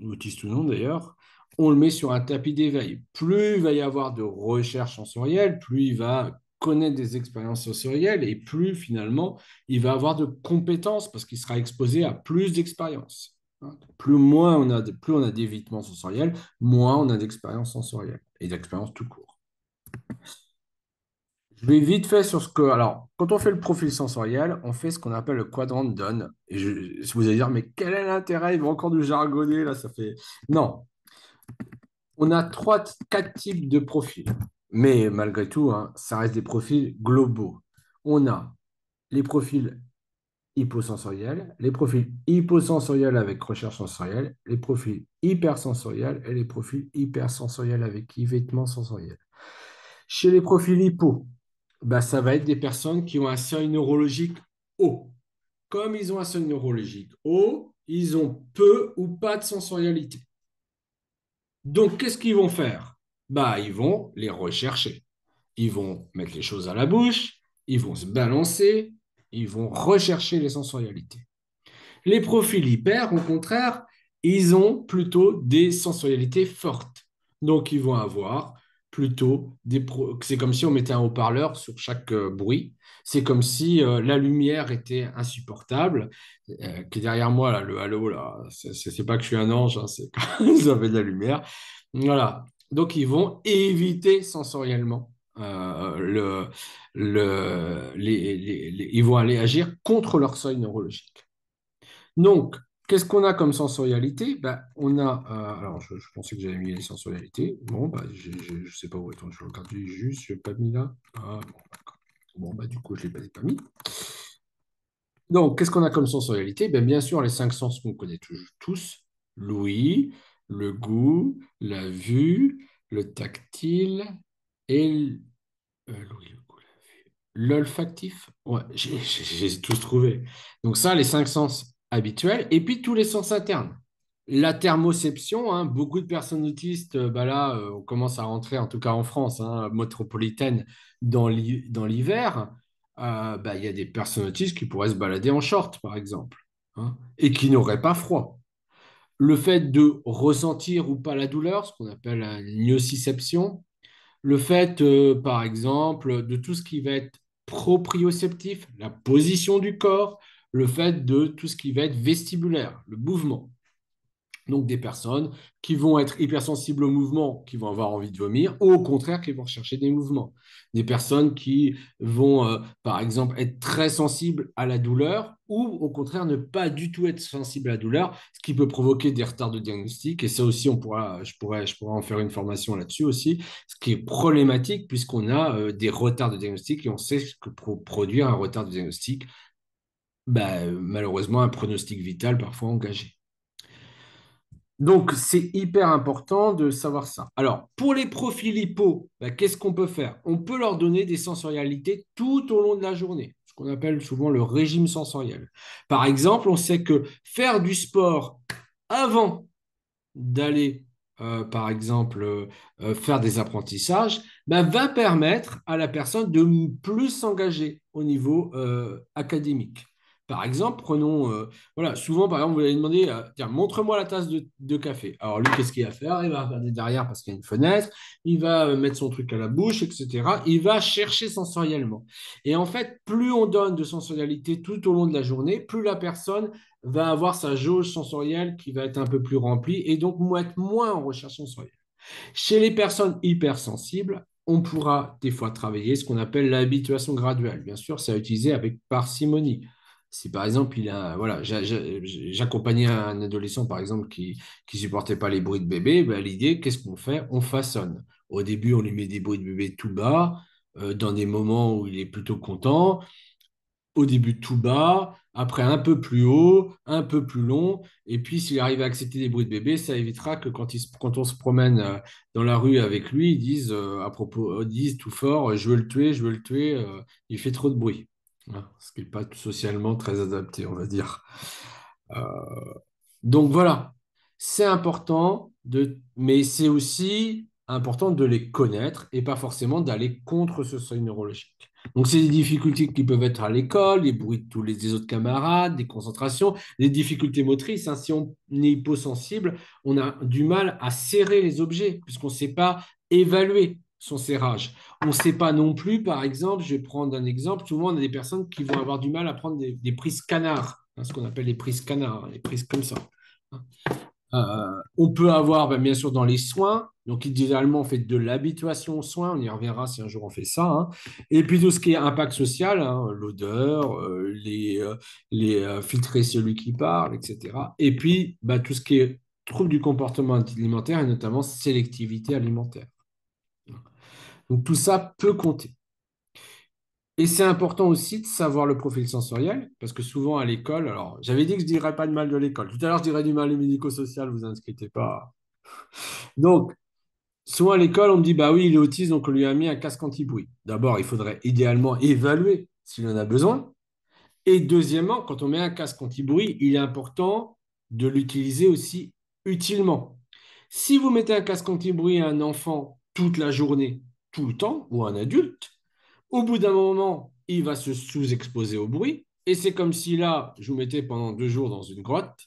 autiste ou non d'ailleurs, on le met sur un tapis d'éveil. Plus il va y avoir de recherche sensorielle, plus il va connaître des expériences sensorielles et plus finalement il va avoir de compétences parce qu'il sera exposé à plus d'expériences. Hein. Plus on a d'évitement sensoriel, moins on a d'expériences sensorielles et d'expériences tout court. Je vais vite fait sur ce que. Alors, quand on fait le profil sensoriel, on fait ce qu'on appelle le quadrant de Dunn. Et vous allez dire, mais quel est l'intérêt? Il va encore du jargonner, là, ça fait. Non, on a quatre types de profils. Mais malgré tout, hein, ça reste des profils globaux. On a les profils hyposensoriels, les profils hyposensoriels avec recherche sensorielle, les profils hypersensoriels et les profils hypersensoriels avec vêtements sensoriels. Chez les profils hypo, bah, ça va être des personnes qui ont un seuil neurologique haut. Comme ils ont un seuil neurologique haut, ils ont peu ou pas de sensorialité. Donc, qu'est-ce qu'ils vont faire? Bah, ils vont les rechercher. Ils vont mettre les choses à la bouche, ils vont se balancer, ils vont rechercher les sensorialités. Les profils hyper, au contraire, ils ont plutôt des sensorialités fortes. Donc, ils vont avoir plutôt C'est comme si on mettait un haut-parleur sur chaque bruit. C'est comme si la lumière était insupportable. Qui est derrière moi, là, le halo, là, c'est pas que je suis un ange, hein, c'est quand ils avaient de la lumière. Voilà. Donc, ils vont éviter sensoriellement ils vont aller agir contre leur seuil neurologique. Donc, qu'est-ce qu'on a comme sensorialité? Ben, on a, alors je pensais que j'avais mis les sensorialités. Bon, bah, je sais pas où. Attends, je regarde juste, je l'ai pas mis là. Ah, bon, d'accord. Bon, bah, du coup, je ne l'ai pas mis. Donc, qu'est-ce qu'on a comme sensorialité? Ben, bien sûr, les cinq sens qu'on connaît tous, l'ouïe, le goût, la vue, le tactile et l'ouïe, le goût, la vue. L'olfactif. Ouais, j'ai tous trouvé. Donc ça, les cinq sens habituels. Et puis tous les sens internes. La thermoception, hein, beaucoup de personnes autistes, bah là, on commence à rentrer, en tout cas en France, hein, métropolitaine, dans l'hiver. Bah, il y a des personnes autistes qui pourraient se balader en short, par exemple, hein, et qui n'auraient pas froid. Le fait de ressentir ou pas la douleur, ce qu'on appelle la nociception, le fait, par exemple, de tout ce qui va être proprioceptif, la position du corps, le fait de tout ce qui va être vestibulaire, le mouvement. Donc des personnes qui vont être hypersensibles au mouvement, qui vont avoir envie de vomir, ou au contraire qui vont rechercher des mouvements. Des personnes qui vont, par exemple, être très sensibles à la douleur, ou au contraire ne pas du tout être sensibles à la douleur, ce qui peut provoquer des retards de diagnostic. Et ça aussi, je pourrais en faire une formation là-dessus aussi, ce qui est problématique puisqu'on a des retards de diagnostic et on sait que pour produire un retard de diagnostic, bah, malheureusement, un pronostic vital parfois engagé. Donc, c'est hyper important de savoir ça. Alors, pour les profils hypo, bah, qu'est-ce qu'on peut faire? On peut leur donner des sensorialités tout au long de la journée, ce qu'on appelle souvent le régime sensoriel. Par exemple, on sait que faire du sport avant d'aller, par exemple, faire des apprentissages, bah, va permettre à la personne de plus s'engager au niveau académique. Par exemple, prenons, voilà, souvent, par exemple, vous allez demander, tiens, montre-moi la tasse de café. Alors lui, qu'est-ce qu'il va faire? Il va regarder derrière parce qu'il y a une fenêtre, il va mettre son truc à la bouche, etc. Il va chercher sensoriellement. Et en fait, plus on donne de sensorialité tout au long de la journée, plus la personne va avoir sa jauge sensorielle qui va être un peu plus remplie et donc être moins en recherche sensorielle. Chez les personnes hypersensibles, on pourra des fois travailler ce qu'on appelle l'habituation graduelle. Bien sûr, c'est à utiliser avec parcimonie. Si par exemple, voilà, j'accompagnais un adolescent par exemple qui supportait pas les bruits de bébé, ben, l'idée, qu'est-ce qu'on fait? On façonne. Au début, on lui met des bruits de bébé tout bas, dans des moments où il est plutôt content, au début tout bas, après un peu plus haut, un peu plus long. Et puis, s'il arrive à accepter des bruits de bébé, ça évitera que quand on se promène dans la rue avec lui, ils disent à propos, disent tout fort, je veux le tuer, je veux le tuer, il fait trop de bruit. Voilà. Ce qui n'est pas socialement très adapté, on va dire. Euh, donc voilà, c'est important mais c'est aussi important de les connaître et pas forcément d'aller contre ce seuil neurologique. Donc c'est des difficultés qui peuvent être à l'école, les bruits de tous des autres camarades, des concentrations, des difficultés motrices, hein. Si on est hyposensible, on a du mal à serrer les objets puisqu'on ne sait pas évaluer son serrage. On ne sait pas non plus, par exemple, je vais prendre un exemple, souvent on a des personnes qui vont avoir du mal à prendre des prises canards, hein, ce qu'on appelle les prises canards, hein, les prises comme ça. On peut avoir, ben, bien sûr, dans les soins. Donc, idéalement, on fait de l'habituation aux soins. On y reviendra si un jour on fait ça, hein. Et puis, tout ce qui est impact social, hein, l'odeur, filtrer celui qui parle, etc. Et puis, ben, tout ce qui est trouble du comportement alimentaire et notamment sélectivité alimentaire. Donc, tout ça peut compter. Et c'est important aussi de savoir le profil sensoriel, parce que souvent à l'école, alors j'avais dit que je ne dirais pas de mal de l'école. Tout à l'heure, je dirais du mal du médico-social, vous inscrivez pas. Donc, souvent à l'école, on me dit, bah oui, il est autiste, donc on lui a mis un casque anti-bruit. D'abord, il faudrait idéalement évaluer s'il en a besoin. Et deuxièmement, quand on met un casque anti-bruit, il est important de l'utiliser aussi utilement. Si vous mettez un casque anti-bruit à un enfant toute la journée, tout le temps, ou à un adulte, au bout d'un moment, il va se sous-exposer au bruit. Et c'est comme si là, je vous mettais pendant 2 jours dans une grotte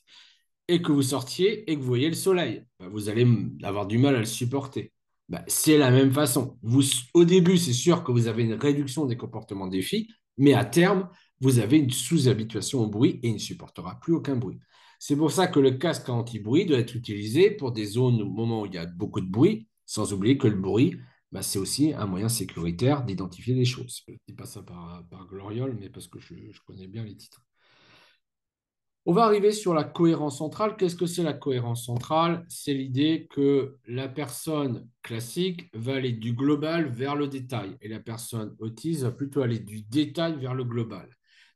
et que vous sortiez et que vous voyez le soleil. Ben, vous allez avoir du mal à le supporter. Ben, c'est la même façon. Vous, au début, c'est sûr que vous avez une réduction des comportements des filles, mais à terme, vous avez une sous-habituation au bruit et il ne supportera plus aucun bruit. C'est pour ça que le casque anti-bruit doit être utilisé pour des zones au moment où il y a beaucoup de bruit, sans oublier que le bruit, ben, c'est aussi un moyen sécuritaire d'identifier les choses. Je ne dis pas ça par gloriole, mais parce que je connais bien les titres. On va arriver sur la cohérence centrale. Qu'est-ce que c'est la cohérence centrale? C'est l'idée que la personne classique va aller du global vers le détail et la personne autiste va plutôt aller du détail vers le global.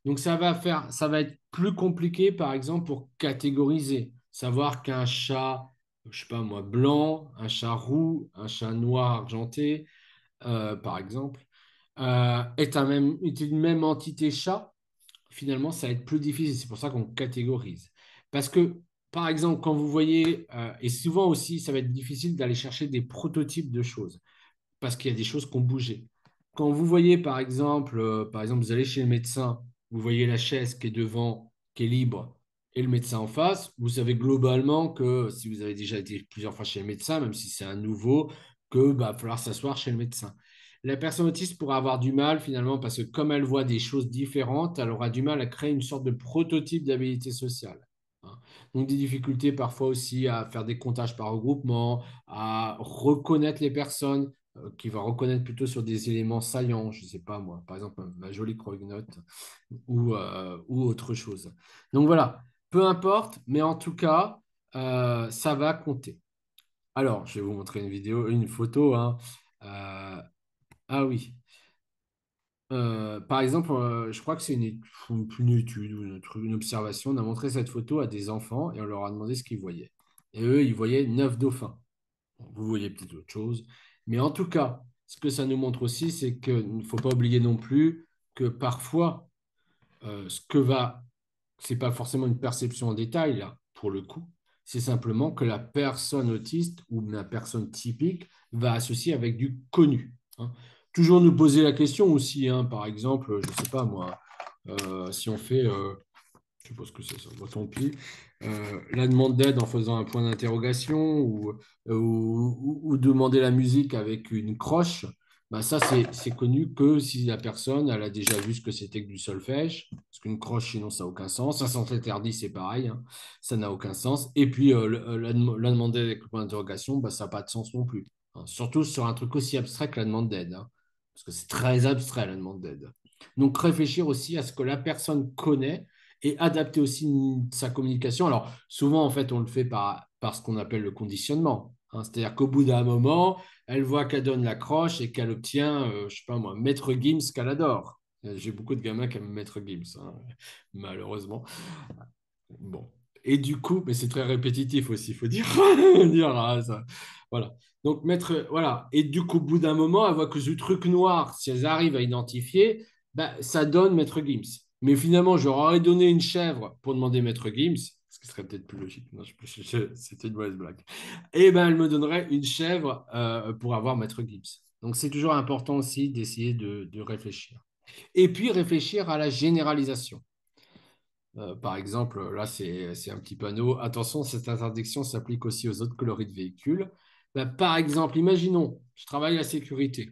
Donc ça va être plus compliqué, par exemple, pour catégoriser, savoir qu'un chat, je sais pas moi, blanc, un chat roux, un chat noir argenté, par exemple, est une même entité chat. Finalement, ça va être plus difficile. C'est pour ça qu'on catégorise. Parce que, par exemple, quand vous voyez, et souvent aussi, ça va être difficile d'aller chercher des prototypes de choses, parce qu'il y a des choses qui ont bougé. Quand vous voyez, par exemple, vous allez chez le médecin, vous voyez la chaise qui est devant, qui est libre, et le médecin en face, vous savez globalement que si vous avez déjà été plusieurs fois chez le médecin, même si c'est un nouveau, que bah, va falloir s'asseoir chez le médecin. La personne autiste pourra avoir du mal finalement parce que comme elle voit des choses différentes, elle aura du mal à créer une sorte de prototype d'habilité sociale. Hein. Donc des difficultés parfois aussi à faire des comptages par regroupement, à reconnaître les personnes, qui va reconnaître plutôt sur des éléments saillants, je ne sais pas moi, par exemple ma jolie croque-note ou autre chose. Donc voilà, peu importe, mais en tout cas, ça va compter. Alors, je vais vous montrer une vidéo, une photo, hein. Ah oui. Par exemple, je crois que c'est une étude ou une observation. On a montré cette photo à des enfants et on leur a demandé ce qu'ils voyaient. Et eux, ils voyaient 9 dauphins. Bon, vous voyez peut-être autre chose. Mais en tout cas, ce que ça nous montre aussi, c'est qu'il ne faut pas oublier non plus que parfois, ce que va, c'est pas forcément une perception en détail, là, pour le coup. C'est simplement que la personne autiste ou la personne typique va associer avec du connu. Hein. Toujours nous poser la question aussi, hein, par exemple, je ne sais pas moi, si on fait je suppose que c'est ça. Bon, tant pis. La demande d'aide en faisant un point d'interrogation ou demander la musique avec une croche, bah ça, c'est connu que si la personne elle a déjà vu ce que c'était que du solfège, parce qu'une croche, sinon, ça n'a aucun sens. Un sens interdit, c'est pareil, hein, ça n'a aucun sens. Et puis, la demande d'aide avec le point d'interrogation, bah, ça n'a pas de sens non plus. Hein. Surtout sur un truc aussi abstrait que la demande d'aide, hein, parce que c'est très abstrait, la demande d'aide. Donc, réfléchir aussi à ce que la personne connaît et adapter aussi sa communication. Alors, souvent, en fait, on le fait par ce qu'on appelle le conditionnement. Hein. C'est-à-dire qu'au bout d'un moment, elle voit qu'elle donne la croche et qu'elle obtient, je ne sais pas moi, Maître Gims qu'elle adore. J'ai beaucoup de gamins qui aiment Maître Gims, hein, malheureusement. Bon. Et du coup, mais c'est très répétitif aussi, il faut dire. dire ah, ça. Voilà. Donc, mettre, voilà. Et du coup, au bout d'un moment, elle voit que ce truc noir, si elles arrivent à identifier, bah, ça donne Maître Gims. Mais finalement, j'aurais donné une chèvre pour demander Maître Gims, ce qui serait peut-être plus logique. Non, c'était une mauvaise blague. Et ben, elle me donnerait une chèvre pour avoir Maître Gims. Donc, c'est toujours important aussi d'essayer de réfléchir. Et puis, réfléchir à la généralisation. Par exemple, là, c'est un petit panneau. Attention, cette interdiction s'applique aussi aux autres coloris de véhicules. Ben, par exemple, imaginons, je travaille à la sécurité.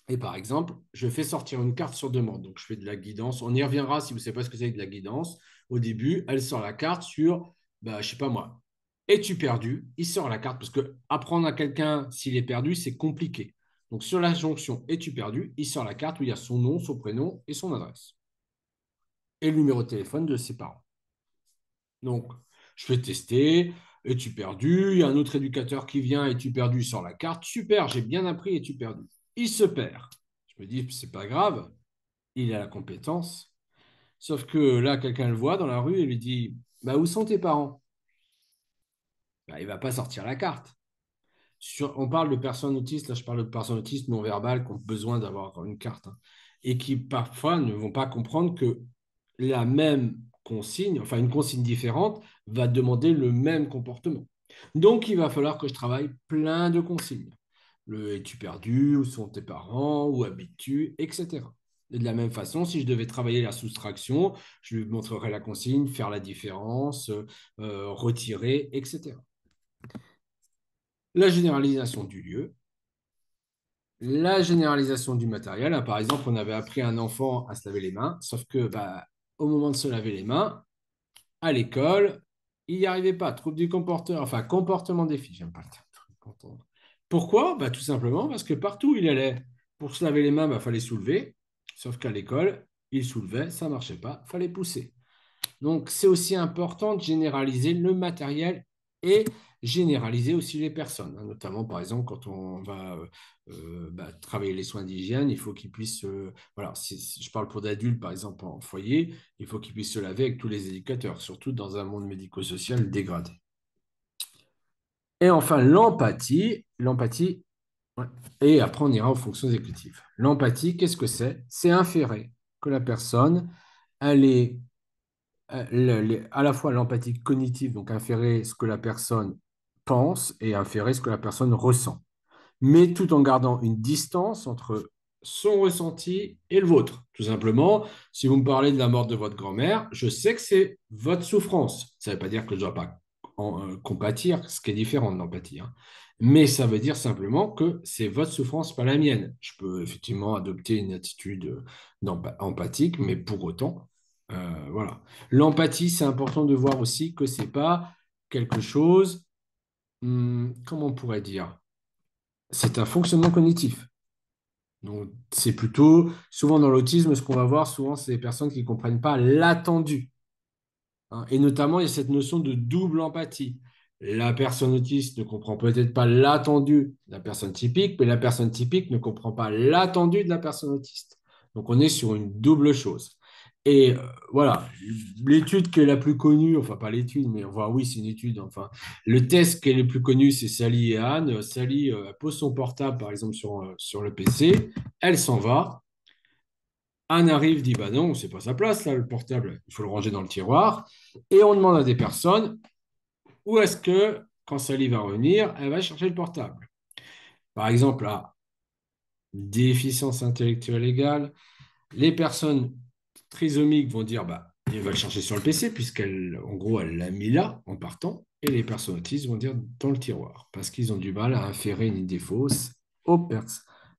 Et par exemple, je fais sortir une carte sur demande. Donc, je fais de la guidance. On y reviendra si vous ne savez pas ce que c'est que de la guidance. Au début, elle sort la carte sur, bah, je ne sais pas moi, es-tu perdu? Il sort la carte parce que apprendre à quelqu'un s'il est perdu, c'est compliqué. Donc, sur la jonction es-tu perdu? Il sort la carte où il y a son nom, son prénom et son adresse. Et le numéro de téléphone de ses parents. Donc, je fais tester. Es-tu perdu? Il y a un autre éducateur qui vient. Es-tu perdu? Il sort la carte. Super, j'ai bien appris. Es-tu perdu? Il se perd. Je me dis, c'est pas grave. il a la compétence. Sauf que là, quelqu'un le voit dans la rue et lui dit, bah, où sont tes parents? Bah, il ne va pas sortir la carte. On parle de personnes autistes, là je parle de personnes autistes non-verbales qui ont besoin d'avoir une carte, hein, et qui parfois ne vont pas comprendre que la même consigne, enfin une consigne différente, va demander le même comportement. Donc il va falloir que je travaille plein de consignes. Le es-tu perdu, où sont tes parents, où habites-tu, etc. Et de la même façon, si je devais travailler la soustraction, je lui montrerais la consigne, faire la différence, retirer, etc. La généralisation du lieu, la généralisation du matériel. Hein, par exemple, on avait appris à un enfant à se laver les mains, sauf que bah, au moment de se laver les mains, à l'école, il n'y arrivait pas. Trouble du comportement, enfin comportement des filles, j'aime pas le terme. Pourquoi? Bah, tout simplement parce que partout où il allait, pour se laver les mains, il fallait soulever, sauf qu'à l'école, il soulevait, ça ne marchait pas, il fallait pousser. Donc, c'est aussi important de généraliser le matériel et généraliser aussi les personnes, hein. Notamment, par exemple, quand on va travailler les soins d'hygiène, il faut qu'ils puissent, voilà, si je parle pour d'adultes, par exemple, en foyer, il faut qu'ils puissent se laver avec tous les éducateurs, surtout dans un monde médico-social dégradé. Et enfin, l'empathie. L'empathie, ouais. Et après, on ira aux fonctions exécutives. L'empathie, qu'est-ce que c'est? C'est inférer que la personne, elle est à la fois l'empathie cognitive, donc inférer ce que la personne pense et inférer ce que la personne ressent, mais tout en gardant une distance entre son ressenti et le vôtre. Tout simplement, si vous me parlez de la mort de votre grand-mère, je sais que c'est votre souffrance. Ça ne veut pas dire que je ne dois pas compatir, ce qui est différent de l'empathie, hein. Mais ça veut dire simplement que c'est votre souffrance, pas la mienne. Je peux effectivement adopter une attitude empathique, mais pour autant, voilà. L'empathie, c'est important de voir aussi que c'est pas quelque chose, comment on pourrait dire, c'est un fonctionnement cognitif. Donc, c'est plutôt, souvent dans l'autisme, ce qu'on va voir, souvent, c'est des personnes qui ne comprennent pas l'attendu, hein. Et notamment, il y a cette notion de double empathie. La personne autiste ne comprend peut-être pas l'attendu de la personne typique, mais la personne typique ne comprend pas l'attendu de la personne autiste. Donc, on est sur une double chose. Et voilà, l'étude qui est la plus connue, enfin pas l'étude, mais enfin oui, c'est une étude, enfin, le test qui est le plus connu, c'est Sally et Anne. Sally pose son portable, par exemple, sur le PC, elle s'en va. Anne arrive, dit, bah non, c'est pas sa place, là, le portable, il faut le ranger dans le tiroir. Et on demande à des personnes, où est-ce que, quand Sally va revenir, elle va chercher le portable. Par exemple, à déficience intellectuelle égale, les personnes trisomiques vont dire, bah, il va le chercher sur le PC, puisqu'elle, en gros, elle l'a mis là, en partant. Et les personnes autistes vont dire dans le tiroir, parce qu'ils ont du mal à inférer une idée fausse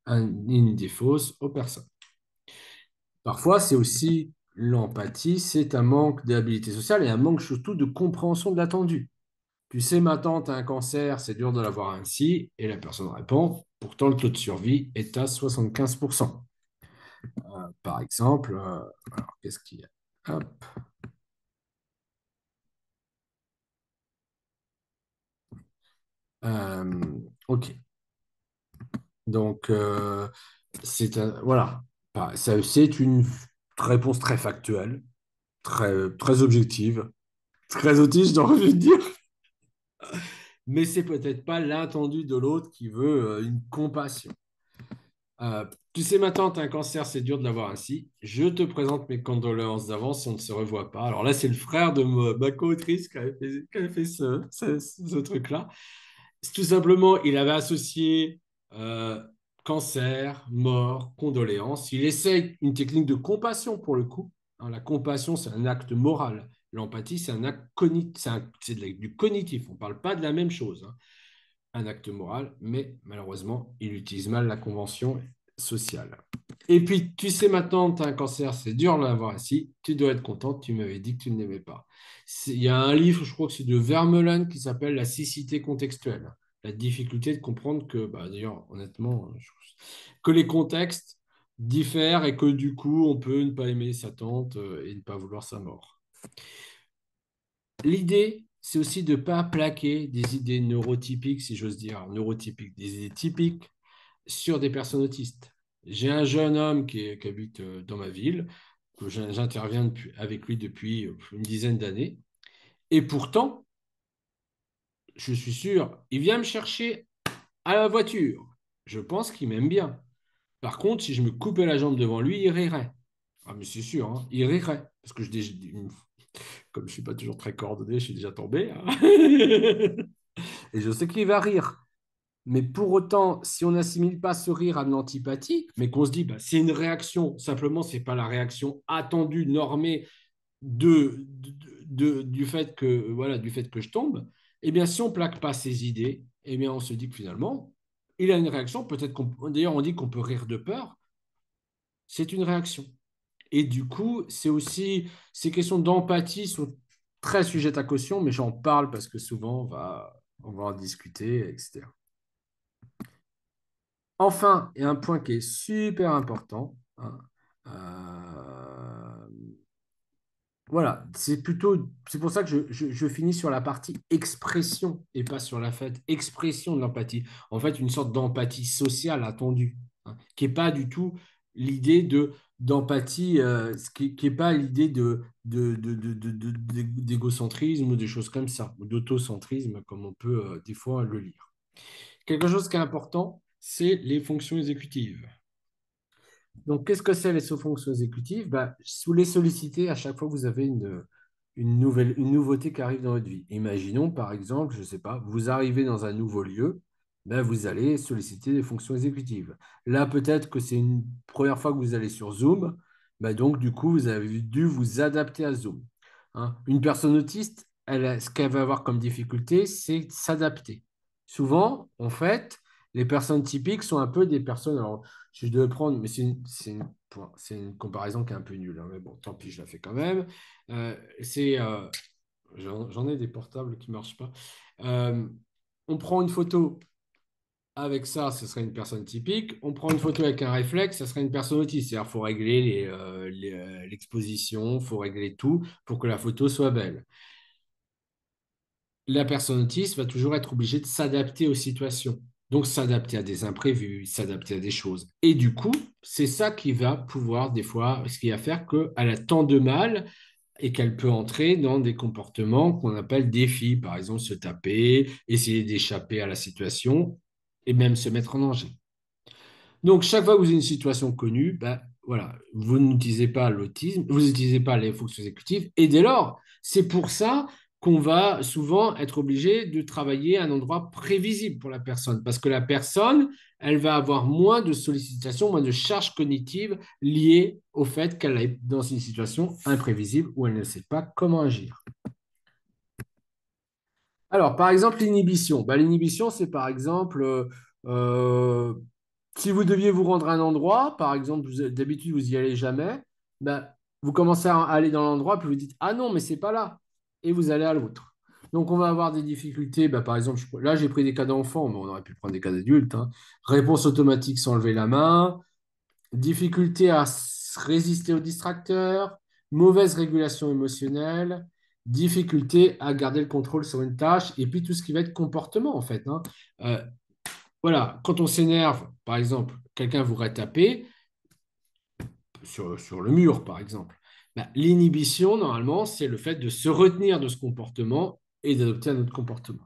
une idée fausse aux personnes. Parfois, c'est aussi l'empathie, c'est un manque d'habilité sociale et un manque surtout de compréhension de l'attendu. Tu sais, ma tante a un cancer, c'est dur de l'avoir ainsi. Et la personne répond, pourtant le taux de survie est à 75%. Par exemple, alors qu'est-ce qu'il y a? Hop. Ok. Donc, voilà. C'est une réponse très factuelle, très objective, très autiste, j'ai envie de dire. Mais c'est peut-être pas l'intendu de l'autre qui veut une compassion. Tu sais, ma tante a un cancer, c'est dur de l'avoir ainsi. Je te présente mes condoléances d'avance si on ne se revoit pas. Alors là, c'est le frère de ma co-autrice qui avait fait ce truc-là. C'est tout simplement, il avait associé euh, cancer, mort, condoléances. Il essaye une technique de compassion pour le coup, hein. La compassion, c'est un acte moral. L'empathie, c'est un acte cognitif, du cognitif. On ne parle pas de la même chose, hein. Un acte moral, mais malheureusement, il utilise mal la convention sociale. Et puis, tu sais maintenant, tu as un cancer, c'est dur de l'avoir ainsi, tu dois être contente, tu m'avais dit que tu ne l'aimais pas. Il y a un livre, je crois que c'est de Vermeulen, qui s'appelle La cécité contextuelle. La difficulté de comprendre que, bah, d'ailleurs, honnêtement, que les contextes diffèrent et que du coup, on peut ne pas aimer sa tante et ne pas vouloir sa mort. L'idée, c'est aussi de ne pas plaquer des idées neurotypiques, si j'ose dire, neurotypiques, des idées typiques sur des personnes autistes. J'ai un jeune homme qui habite dans ma ville, que j'interviens avec lui depuis une dizaine d'années. Et pourtant, je suis sûr, il vient me chercher à la voiture. Je pense qu'il m'aime bien. Par contre, si je me coupais la jambe devant lui, il rirait. Ah, mais c'est sûr, hein, il rirait. Parce que comme je ne suis pas toujours très coordonné, je suis déjà tombé, hein. Et je sais qu'il va rire. Mais pour autant, si on n'assimile pas ce rire à de l'antipathie, mais qu'on se dit, bah, c'est une réaction, simplement, ce n'est pas la réaction attendue, normée du fait que, voilà, du fait que je tombe, eh bien, si on ne plaque pas ses idées, eh bien, on se dit que finalement, il a une réaction. Peut-être d'ailleurs, on dit qu'on peut rire de peur. C'est une réaction. Et du coup, c'est aussi, ces questions d'empathie sont très sujettes à caution, mais j'en parle parce que souvent, on va en discuter, etc. Enfin, et un point qui est super important, hein, euh, voilà, c'est pour ça que je finis sur la partie expression et pas sur la fête, expression de l'empathie. En fait, une sorte d'empathie sociale attendue, hein, qui n'est pas du tout l'idée d'empathie, qui est pas l'idée d'égocentrisme ou des choses comme ça, ou d'autocentrisme, comme on peut des fois le lire. Quelque chose qui est important, c'est les fonctions exécutives. Donc, qu'est-ce que c'est les sous-fonctions exécutives? Bah, vous les sollicitez à chaque fois que vous avez une nouveauté qui arrive dans votre vie. Imaginons, par exemple, je ne sais pas, vous arrivez dans un nouveau lieu, ben, vous allez solliciter des fonctions exécutives. Là, peut-être que c'est une première fois que vous allez sur Zoom, ben, donc du coup, vous avez dû vous adapter à Zoom. Hein. Une personne autiste, ce qu'elle va avoir comme difficulté, c'est s'adapter. Souvent, en fait, les personnes typiques sont un peu des personnes. Alors, si je devais prendre, mais c'est une comparaison qui est un peu nulle, hein, mais bon, tant pis, je la fais quand même. Euh, c'est, euh, j'en ai des portables qui ne marchent pas. Euh, on prend une photo avec ça, ce serait une personne typique. On prend une photo avec un réflexe, ça serait une personne autiste. C'est-à-dire qu'il faut régler l'exposition, il faut régler tout pour que la photo soit belle. La personne autiste va toujours être obligée de s'adapter aux situations. Donc, s'adapter à des imprévus, s'adapter à des choses. Et du coup, c'est ça qui va pouvoir, des fois, ce qui va faire qu'elle a tant de mal et qu'elle peut entrer dans des comportements qu'on appelle défis. Par exemple, se taper, essayer d'échapper à la situation et même se mettre en danger. Donc, chaque fois que vous avez une situation connue, ben, voilà, vous n'utilisez pas l'autisme, vous n'utilisez pas les fonctions exécutives, et dès lors, c'est pour ça qu'on va souvent être obligé de travailler à un endroit prévisible pour la personne, parce que la personne, elle va avoir moins de sollicitations, moins de charges cognitives liées au fait qu'elle est dans une situation imprévisible où elle ne sait pas comment agir. Alors, par exemple, l'inhibition. Ben, l'inhibition, c'est par exemple, euh, si vous deviez vous rendre à un endroit, par exemple, d'habitude, vous n'y allez jamais, ben, vous commencez à aller dans l'endroit, puis vous dites, ah non, mais c'est pas là. Et vous allez à l'autre. Donc, on va avoir des difficultés. Ben, par exemple, là, j'ai pris des cas d'enfants, mais on aurait pu prendre des cas d'adultes, hein. Réponse automatique sans lever la main, difficulté à résister aux distracteurs, mauvaise régulation émotionnelle, difficulté à garder le contrôle sur une tâche, et puis tout ce qui va être comportement, en fait, hein. Euh, voilà, quand on s'énerve, par exemple, quelqu'un voudrait taper sur le mur, par exemple. Ben, l'inhibition, normalement, c'est le fait de se retenir de ce comportement et d'adopter un autre comportement.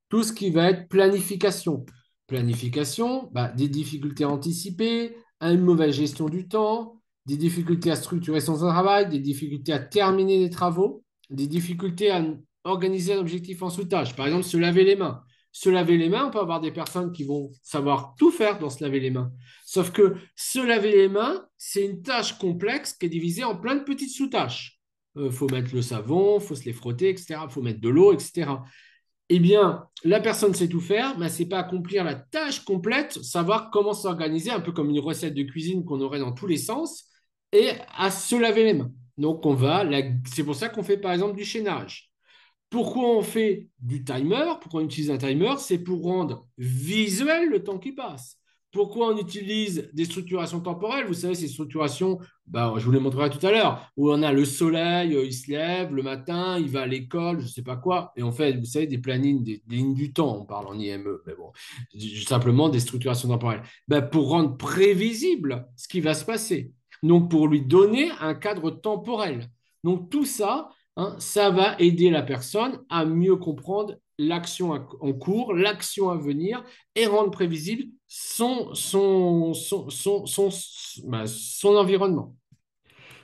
Tout ce qui va être planification. Planification, bah, des difficultés à anticiper, une mauvaise gestion du temps, des difficultés à structurer son travail, des difficultés à terminer les travaux, des difficultés à organiser un objectif en sous-tâche. Par exemple, se laver les mains. Se laver les mains, on peut avoir des personnes qui vont savoir tout faire dans se laver les mains. Sauf que se laver les mains, c'est une tâche complexe qui est divisée en plein de petites sous-tâches. Il faut mettre le savon, il faut se les frotter, etc. Il faut mettre de l'eau, etc. Eh bien, la personne sait tout faire, mais elle ne sait pas accomplir la tâche complète, savoir comment s'organiser, un peu comme une recette de cuisine qu'on aurait dans tous les sens, et à se laver les mains. Donc, c'est pour ça qu'on fait par exemple du chaînage. Pourquoi on fait du timer? Pourquoi on utilise un timer? C'est pour rendre visuel le temps qui passe. Pourquoi on utilise des structurations temporelles? Vous savez, ces structurations, ben, je vous les montrerai tout à l'heure, où on a le soleil, il se lève le matin, il va à l'école, je ne sais pas quoi. Et en fait, vous savez, des plannings, des lignes du temps, on parle en IME, mais bon, simplement des structurations temporelles. Ben, pour rendre prévisible ce qui va se passer. Donc, pour lui donner un cadre temporel. Donc, tout ça, hein, ça va aider la personne à mieux comprendre l'action en cours, l'action à venir et rendre prévisible son environnement.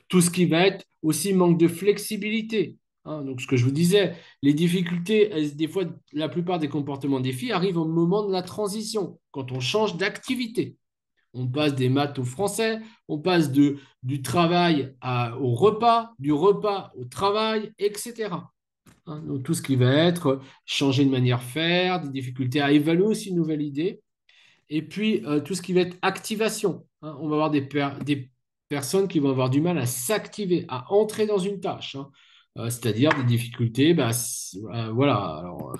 Tout ce qui va être aussi manque de flexibilité. Hein, donc, ce que je vous disais, les difficultés, des fois, la plupart des comportements des filles arrivent au moment de la transition, quand on change d'activité. On passe des maths au français, on passe du travail au repas, du repas au travail, etc. Hein, donc, tout ce qui va être changer de manière de faire, des difficultés à évaluer aussi une nouvelle idée. Et puis, tout ce qui va être activation. Hein, on va avoir des personnes qui vont avoir du mal à s'activer, à entrer dans une tâche. Hein. C'est-à-dire des difficultés. Bah, voilà. Alors,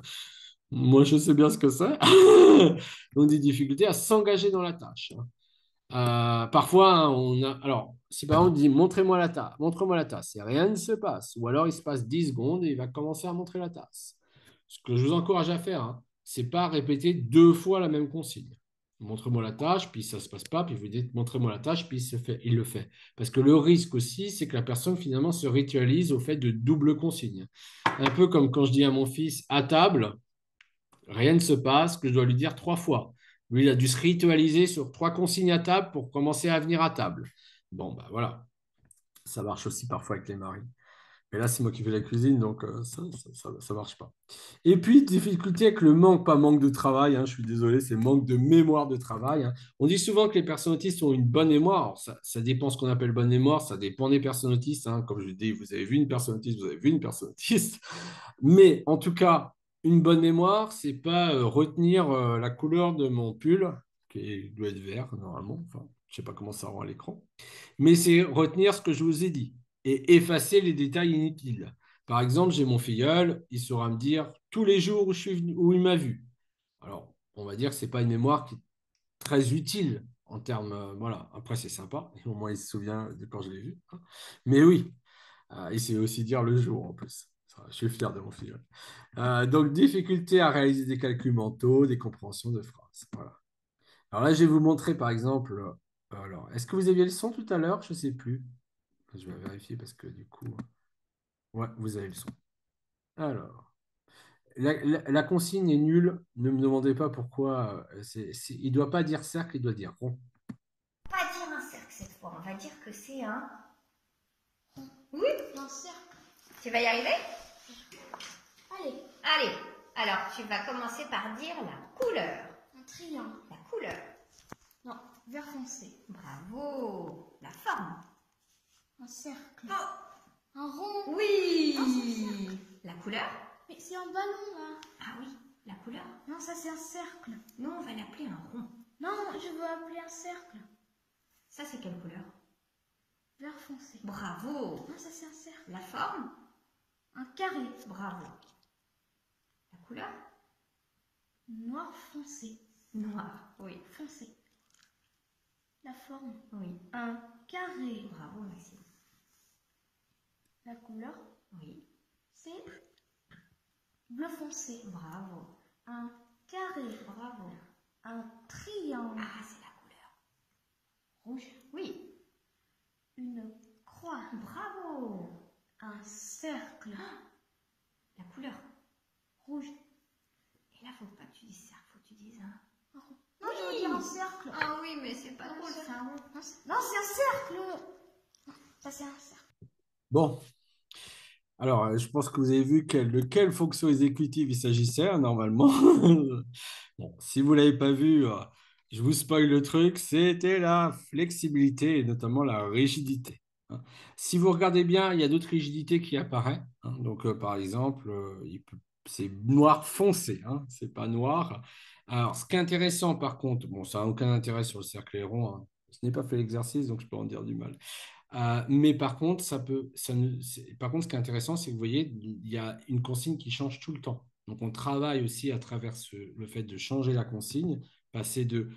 moi, je sais bien ce que c'est. Donc, des difficultés à s'engager dans la tâche. Hein. Parfois, hein, alors, si par exemple on dit montrez-moi la tasse, et rien ne se passe, ou alors il se passe 10 secondes et il va commencer à montrer la tasse. Ce que je vous encourage à faire, hein, c'est pas répéter 2 fois la même consigne. Montrez-moi la tâche, puis ça ne se passe pas, puis vous dites montrez-moi la tâche, puis il le fait. Parce que le risque aussi, c'est que la personne finalement se ritualise au fait de double consigne. Un peu comme quand je dis à mon fils à table, rien ne se passe, que je dois lui dire 3 fois. Lui, il a dû se ritualiser sur 3 consignes à table pour commencer à venir à table. Bon, bah voilà, ça marche aussi parfois avec les maris. Mais là, c'est moi qui fais la cuisine, donc ça marche pas. Et puis, difficulté avec le manque, pas manque de travail, hein, je suis désolé, c'est manque de mémoire de travail. Hein. On dit souvent que les personnes autistes ont une bonne mémoire. Alors, ça dépend ce qu'on appelle bonne mémoire, ça dépend des personnes autistes. Hein. Comme je dis, vous avez vu une personne autiste, vous avez vu une personne autiste. Mais en tout cas, une bonne mémoire, c'est pas retenir la couleur de mon pull, qui doit être vert normalement. Enfin, je sais pas comment ça rend à l'écran. Mais c'est retenir ce que je vous ai dit et effacer les détails inutiles. Par exemple, j'ai mon filleul, il saura me dire tous les jours où, où il m'a vu. Alors, on va dire que ce n'est pas une mémoire qui est très utile en termes. Voilà, après, c'est sympa. Au moins, il se souvient de quand je l'ai vu. Hein. Mais oui, il sait aussi dire le jour en plus. Je suis fier de mon filleul. Donc, difficulté à réaliser des calculs mentaux, des compréhensions de phrases. Voilà. Alors là, je vais vous montrer par exemple. Alors, est-ce que vous aviez le son tout à l'heure? Je ne sais plus. Je vais vérifier parce que du coup. Ouais, vous avez le son. Alors, la consigne est nulle. Ne me demandez pas pourquoi. Il ne doit pas dire cercle, il doit dire rond. On va pas dire un cercle cette fois. On va dire que c'est un. Oui, un cercle. Tu vas y arriver? Allez. Allez. Alors, tu vas commencer par dire la couleur. Un triangle. La couleur. Non, vert foncé. Bravo. La forme. Un cercle. Oh. Un rond. Oui. Non, c'est un cercle. La couleur. Mais c'est un ballon là. Ah oui, la couleur. Non, ça c'est un cercle. Non, on va l'appeler un rond. Non, je veux appeler un cercle. Ça, c'est quelle couleur? Vert foncé. Bravo. Non, ça c'est un cercle. La forme. Un carré. Bravo. La couleur. Noir foncé. Noir. Oui. Foncé. La forme. Oui. Un carré. Bravo, Maxime. La couleur. Oui. C'est bleu foncé. Bravo. Un carré. Bravo. Un triangle. Ah, c'est la couleur. Rouge. Oui. Une croix. Bravo. Un cercle. La couleur. Rouge. Et là, faut pas que tu dises cercle, faut que tu dises un. Un rond. Non, je veux dire un cercle. Ah oui, mais c'est pas drôle, c'est un rond. Non, c'est un cercle. Ça c'est un cercle. Bon, alors je pense que vous avez vu de quelle fonction exécutive il s'agissait hein, normalement. Bon, si vous ne l'avez pas vu, je vous spoil le truc, c'était la flexibilité et notamment la rigidité. Hein. Si vous regardez bien, il y a d'autres rigidités qui apparaissent. Hein. Donc, par exemple, c'est noir foncé, hein, c'est pas noir. Alors, ce qui est intéressant, par contre, bon, ça n'a aucun intérêt sur le cercle rond. Hein. Je n'ai pas fait l'exercice, donc je peux en dire du mal. Mais par contre, par contre, ce qui est intéressant, c'est que vous voyez, il y a une consigne qui change tout le temps. Donc, on travaille aussi à travers le fait de changer la consigne, passer de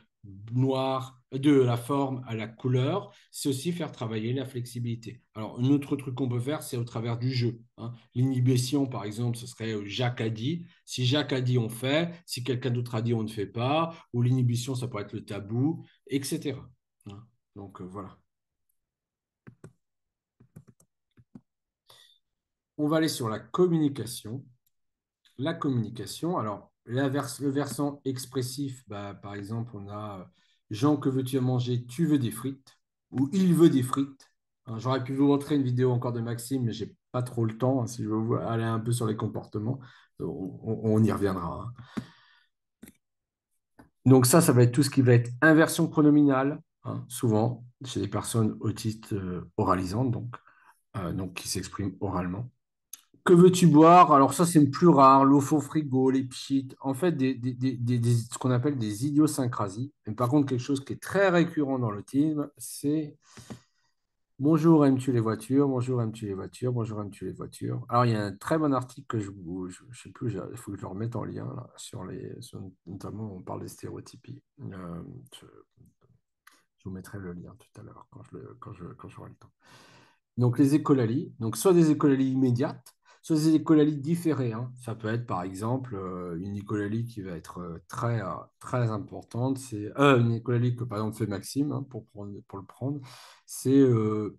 noir, de la forme à la couleur, c'est aussi faire travailler la flexibilité. Alors, un autre truc qu'on peut faire, c'est au travers du jeu. Hein. L'inhibition, par exemple, ce serait Jacques a dit. Si Jacques a dit, on fait. Si quelqu'un d'autre a dit, on ne fait pas. Ou l'inhibition, ça peut être le tabou, etc. Hein. Donc, voilà. On va aller sur la communication. La communication, alors, le versant expressif, bah, par exemple, on a Jean, que veux-tu manger? Tu veux des frites ou il veut des frites. Hein, j'aurais pu vous montrer une vidéo encore de Maxime, mais j'ai pas trop le temps. Hein, si je veux aller un peu sur les comportements, on y reviendra. Hein. Donc ça va être tout ce qui va être inversion pronominale, hein, souvent chez les personnes autistes oralisantes, donc qui s'expriment oralement. Que veux-tu boire? Alors ça, c'est plus rare. L'eau au frigo, les pchites. En fait, ce qu'on appelle des idiosyncrasies. Mais par contre, quelque chose qui est très récurrent dans l'autisme, c'est bonjour, aimes-tu les voitures? Bonjour, aimes-tu les voitures? Bonjour, aimes-tu les voitures? Alors, il y a un très bon article que je sais plus, il faut que je le remette en lien là, notamment, on parle des stéréotypies. Je vous mettrai le lien tout à l'heure quand j'aurai le temps. Donc, les écolalies, donc soit des écolalies immédiates, soit des écolalies différées. Hein. Ça peut être, par exemple, une écolalie qui va être très importante. C'est une écolalie que, par exemple, fait Maxime, hein, pour le prendre. C'est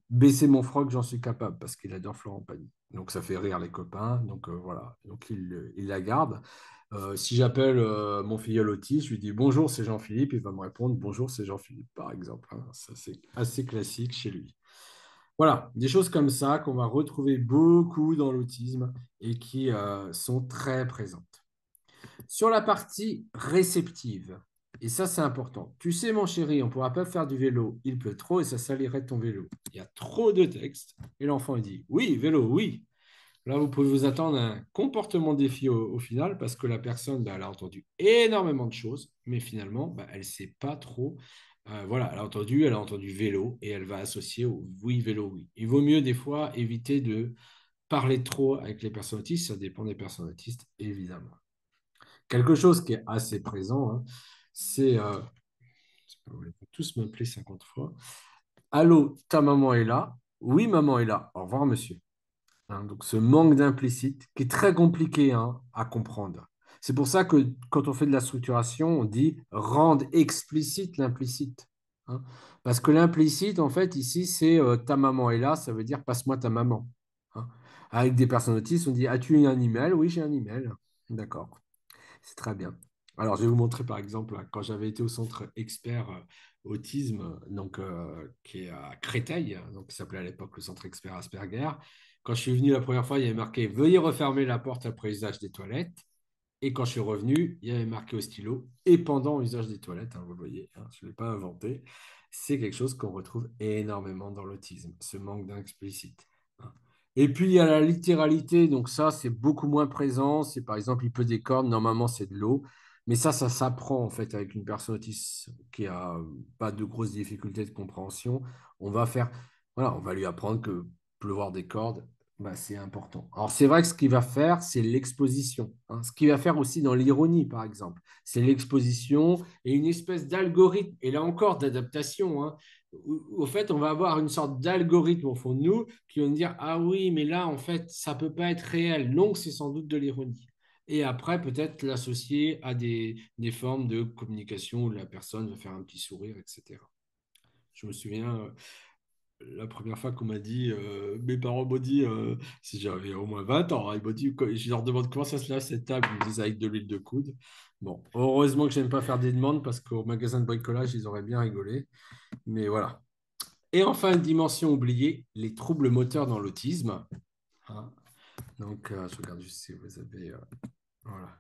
baisser mon froc, j'en suis capable, parce qu'il adore Florent Pagny. Donc, ça fait rire les copains. Donc, voilà. Donc, il la garde. Si j'appelle mon filleul autiste, je lui dis bonjour, c'est Jean-Philippe. Il va me répondre bonjour, c'est Jean-Philippe, par exemple. Hein. Ça, c'est assez classique chez lui. Voilà, des choses comme ça qu'on va retrouver beaucoup dans l'autisme et qui sont très présentes. Sur la partie réceptive, et ça c'est important, tu sais mon chéri, on ne pourra pas faire du vélo, il pleut trop et ça salirait ton vélo. Il y a trop de texte et l'enfant il dit oui, vélo, oui. Là, vous pouvez vous attendre à un comportement défi au final parce que la personne, bah, elle a entendu énormément de choses, mais finalement, bah, elle ne sait pas trop. Voilà, elle a entendu vélo et elle va associer au oui, vélo, oui. Il vaut mieux des fois éviter de parler trop avec les personnes autistes, ça dépend des personnes autistes, évidemment. Quelque chose qui est assez présent, hein, c'est, vous allez tous m'appeler 50 fois. Allô, ta maman est là? Oui, maman est là. Au revoir, monsieur. Hein, donc ce manque d'implicite qui est très compliqué hein, à comprendre. C'est pour ça que quand on fait de la structuration, on dit rendre explicite l'implicite. Hein. Parce que l'implicite, en fait, ici, c'est ta maman est là, ça veut dire passe-moi ta maman. Hein. Avec des personnes autistes, on dit as-tu un email? Oui, j'ai un email. D'accord, c'est très bien. Alors, je vais vous montrer par exemple, quand j'avais été au centre expert autisme, donc, qui est à Créteil, donc, qui s'appelait à l'époque le centre expert Asperger. Quand je suis venu la première fois, il y avait marqué veuillez refermer la porte après usage des toilettes. Et quand je suis revenu, il y avait marqué au stylo et pendant usage des toilettes, hein, vous le voyez, hein, je ne l'ai pas inventé. C'est quelque chose qu'on retrouve énormément dans l'autisme, ce manque d'explicite. Hein. Et puis il y a la littéralité, donc ça c'est beaucoup moins présent. C'est par exemple il peut des cordes, normalement c'est de l'eau, mais ça s'apprend en fait avec une personne autiste qui a pas de grosses difficultés de compréhension. On va faire, voilà, on va lui apprendre que pleuvoir des cordes, bah, c'est important. Alors, c'est vrai que ce qu'il va faire, c'est l'exposition. Hein. Ce qu'il va faire aussi dans l'ironie, par exemple, c'est l'exposition et une espèce d'algorithme, et là encore d'adaptation. Hein. Au fait, on va avoir une sorte d'algorithme au fond de nous qui va nous dire, ah oui, mais là, en fait, ça ne peut pas être réel. Donc, c'est sans doute de l'ironie. Et après, peut-être l'associer à des formes de communication où la personne va faire un petit sourire, etc. Je me souviens, la première fois qu'on m'a dit, mes parents m'ont dit, si j'avais au moins 20 ans, hein, ils m'ont dit, je leur demande comment ça se lave cette table, ils me disent avec de l'huile de coude. Bon, heureusement que je n'aime pas faire des demandes parce qu'au magasin de bricolage, ils auraient bien rigolé. Mais voilà. Et enfin, une dimension oubliée, les troubles moteurs dans l'autisme. Hein. Donc, je regarde juste si vous avez. Voilà.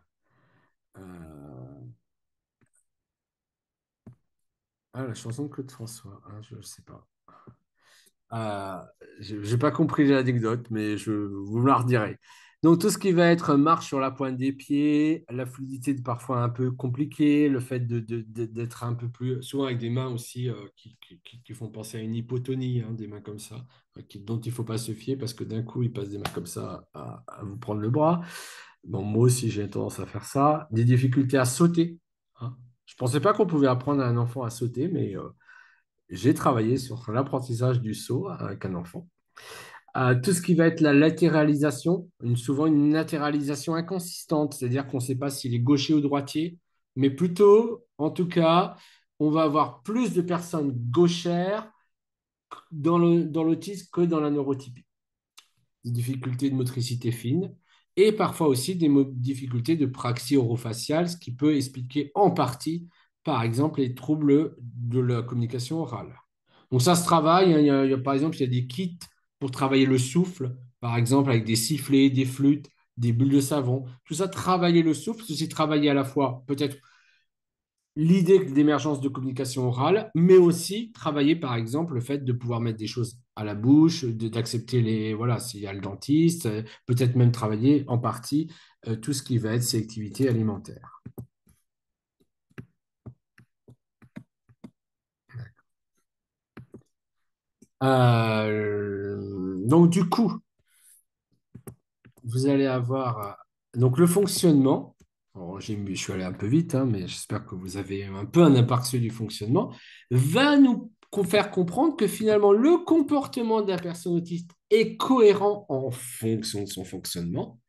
Ah, la chanson de Claude François, hein, je ne sais pas. Je n'ai pas compris l'anecdote, mais vous me la redirez. Donc, tout ce qui va être marche sur la pointe des pieds, la fluidité parfois un peu compliquée, le fait d'être un peu plus, souvent avec des mains aussi qui font penser à une hypotonie, hein, des mains comme ça, dont il ne faut pas se fier parce que d'un coup, il passe des mains comme ça à vous prendre le bras. Bon, moi aussi, j'ai tendance à faire ça. Des difficultés à sauter. Hein. Je ne pensais pas qu'on pouvait apprendre à un enfant à sauter, mais j'ai travaillé sur l'apprentissage du saut avec un enfant. Tout ce qui va être la latéralisation, souvent une latéralisation inconsistante, c'est-à-dire qu'on ne sait pas s'il est gaucher ou droitier, mais plutôt, en tout cas, on va avoir plus de personnes gauchères dans l'autisme que dans la neurotypie. Des difficultés de motricité fine et parfois aussi des difficultés de praxie orofaciale, ce qui peut expliquer en partie, par exemple, les troubles de la communication orale. Donc ça se travaille, hein. Par exemple, il y a des kits pour travailler le souffle, par exemple avec des sifflets, des flûtes, des bulles de savon. Tout ça, travailler le souffle, c'est aussi travailler à la fois peut-être l'idée d'émergence de communication orale, mais aussi travailler, par exemple, le fait de pouvoir mettre des choses à la bouche, d'accepter les, voilà, s'il y a le dentiste, peut-être même travailler en partie tout ce qui va être sélectivité alimentaire. Donc, du coup, vous allez avoir donc le fonctionnement. Alors, je suis allé un peu vite, hein, mais j'espère que vous avez un peu un aperçu du fonctionnement. Va nous faire comprendre que finalement, le comportement d'un personne autiste est cohérent en fonction de son fonctionnement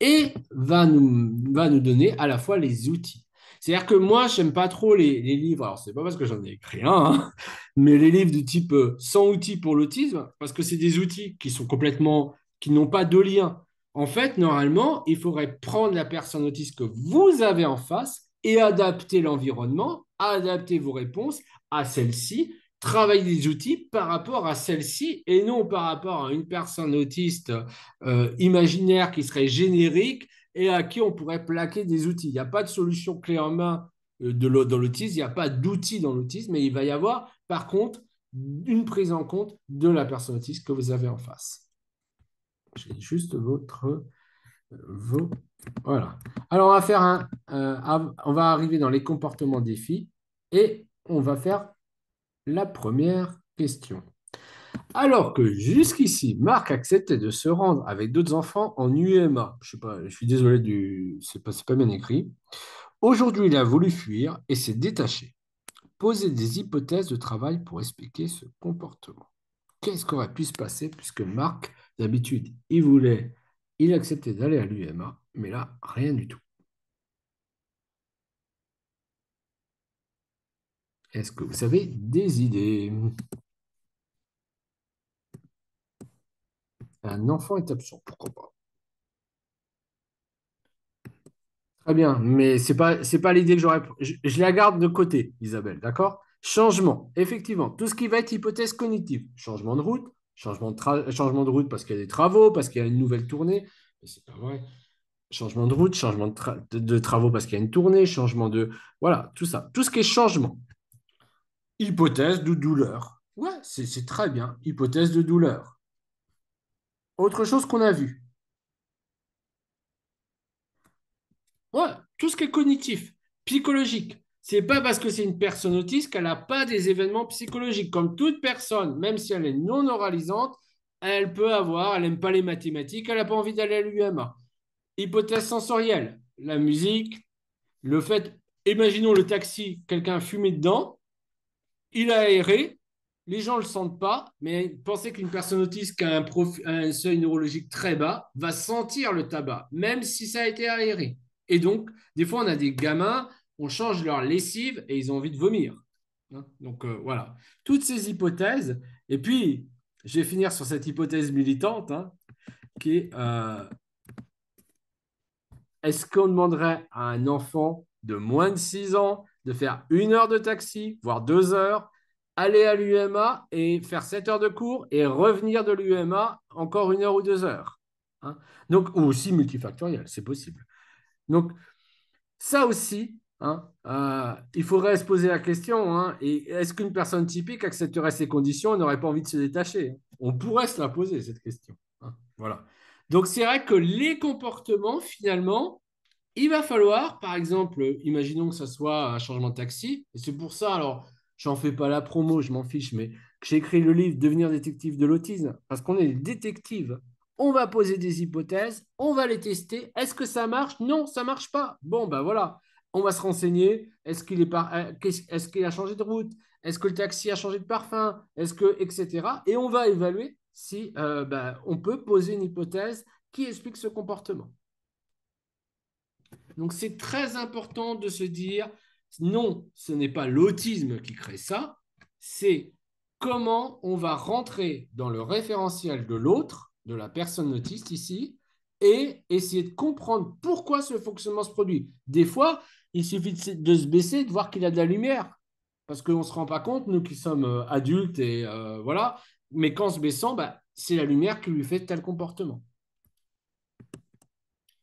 et va nous donner à la fois les outils. C'est-à-dire que moi, je n'aime pas trop les livres, alors c'est pas parce que j'en ai écrit un, hein, mais les livres du type 100 outils pour l'autisme, parce que c'est des outils qui sont complètement, qui n'ont pas de lien. En fait, normalement, il faudrait prendre la personne autiste que vous avez en face et adapter l'environnement, adapter vos réponses à celle-ci, travailler des outils par rapport à celle-ci et non par rapport à une personne autiste imaginaire qui serait générique et à qui on pourrait plaquer des outils. Il n'y a pas de solution clé en main dans l'autisme, il n'y a pas d'outils dans l'autisme, mais il va y avoir par contre une prise en compte de la personne autiste que vous avez en face. J'ai juste voilà. Alors on va faire on va arriver dans les comportements défis et on va faire la première question. Alors que jusqu'ici, Marc acceptait de se rendre avec d'autres enfants en UMA. Je sais pas, je suis désolé c'est pas bien écrit. Aujourd'hui, il a voulu fuir et s'est détaché. Poser des hypothèses de travail pour expliquer ce comportement. Qu'est-ce qu'aurait pu se passer puisque Marc, d'habitude, il acceptait d'aller à l'UMA, mais là, rien du tout. Est-ce que vous avez des idées? Un enfant est absent, pourquoi pas? Très bien, mais c'est pas l'idée que j'aurais. Je la garde de côté, Isabelle, d'accord? Changement, effectivement, tout ce qui va être hypothèse cognitive. Changement de route, changement de route parce qu'il y a des travaux, parce qu'il y a une nouvelle tournée. Mais c'est pas vrai. Changement de route, changement de travaux parce qu'il y a une tournée, changement de. Voilà, tout ça. Tout ce qui est changement. Hypothèse de douleur. Ouais, c'est très bien. Hypothèse de douleur. Autre chose qu'on a vu. Ouais, tout ce qui est cognitif, psychologique. C'est pas parce que c'est une personne autiste qu'elle n'a pas des événements psychologiques. Comme toute personne, même si elle est non oralisante, elle n'aime pas les mathématiques, elle n'a pas envie d'aller à l'UMA. Hypothèse sensorielle, la musique, le fait, imaginons le taxi, quelqu'un a fumé dedans, il a aéré, les gens ne le sentent pas, mais pensez qu'une personne autiste qui a un seuil neurologique très bas va sentir le tabac, même si ça a été aéré. Et donc, des fois, on a des gamins, on change leur lessive et ils ont envie de vomir. Hein. Donc, voilà. Toutes ces hypothèses. Et puis, je vais finir sur cette hypothèse militante, hein, qui est est-ce qu'on demanderait à un enfant de moins de 6 ans de faire 1 heure de taxi, voire 2 heures, aller à l'UMA et faire 7 heures de cours et revenir de l'UMA encore 1 heure ou 2 heures, hein? Donc, ou aussi multifactoriel, c'est possible. Donc, ça aussi, hein, il faudrait se poser la question, hein, et est-ce qu'une personne typique accepterait ces conditions et n'aurait pas envie de se détacher? On pourrait se la poser, cette question. Hein, voilà. Donc, c'est vrai que les comportements, finalement, il va falloir, par exemple, imaginons que ce soit un changement de taxi, et c'est pour ça, alors, j'en fais pas la promo, je m'en fiche, mais que j'ai écrit le livre Devenir détective de l'autisme, parce qu'on est des détectives. On va poser des hypothèses, on va les tester. Est-ce que ça marche? Non, ça marche pas. Bon, ben voilà. On va se renseigner. Est-ce qu'il a changé de route? Est-ce que le taxi a changé de parfum? Etc. Et on va évaluer si on peut poser une hypothèse qui explique ce comportement. Donc, c'est très important de se dire, non, ce n'est pas l'autisme qui crée ça, c'est comment on va rentrer dans le référentiel de l'autre, de la personne autiste ici, et essayer de comprendre pourquoi ce fonctionnement se produit. Des fois, il suffit de se baisser, de voir qu'il y a de la lumière, parce qu'on ne se rend pas compte, nous qui sommes adultes, et voilà, mais qu'en se baissant, c'est la lumière qui lui fait tel comportement.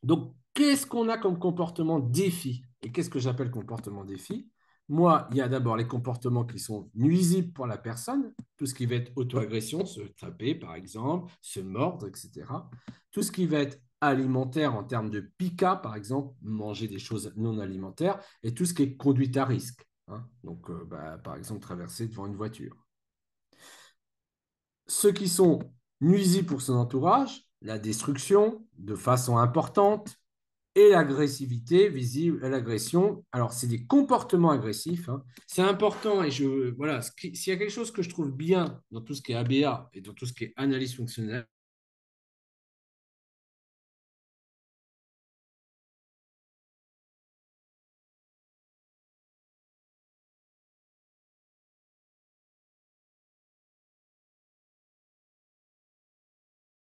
Donc, qu'est-ce qu'on a comme comportement défi? Et qu'est-ce que j'appelle comportement défi? Moi, il y a d'abord les comportements qui sont nuisibles pour la personne, tout ce qui va être auto-agression, se taper par exemple, se mordre, etc. Tout ce qui va être alimentaire en termes de pica, par exemple, manger des choses non alimentaires, et tout ce qui est conduite à risque. Hein. Donc, par exemple, traverser devant une voiture. Ceux qui sont nuisibles pour son entourage, la destruction de façon importante, et l'agressivité visible, l'agression. Alors, c'est des comportements agressifs. Hein. C'est important et voilà, s'il y a quelque chose que je trouve bien dans tout ce qui est ABA et dans tout ce qui est analyse fonctionnelle,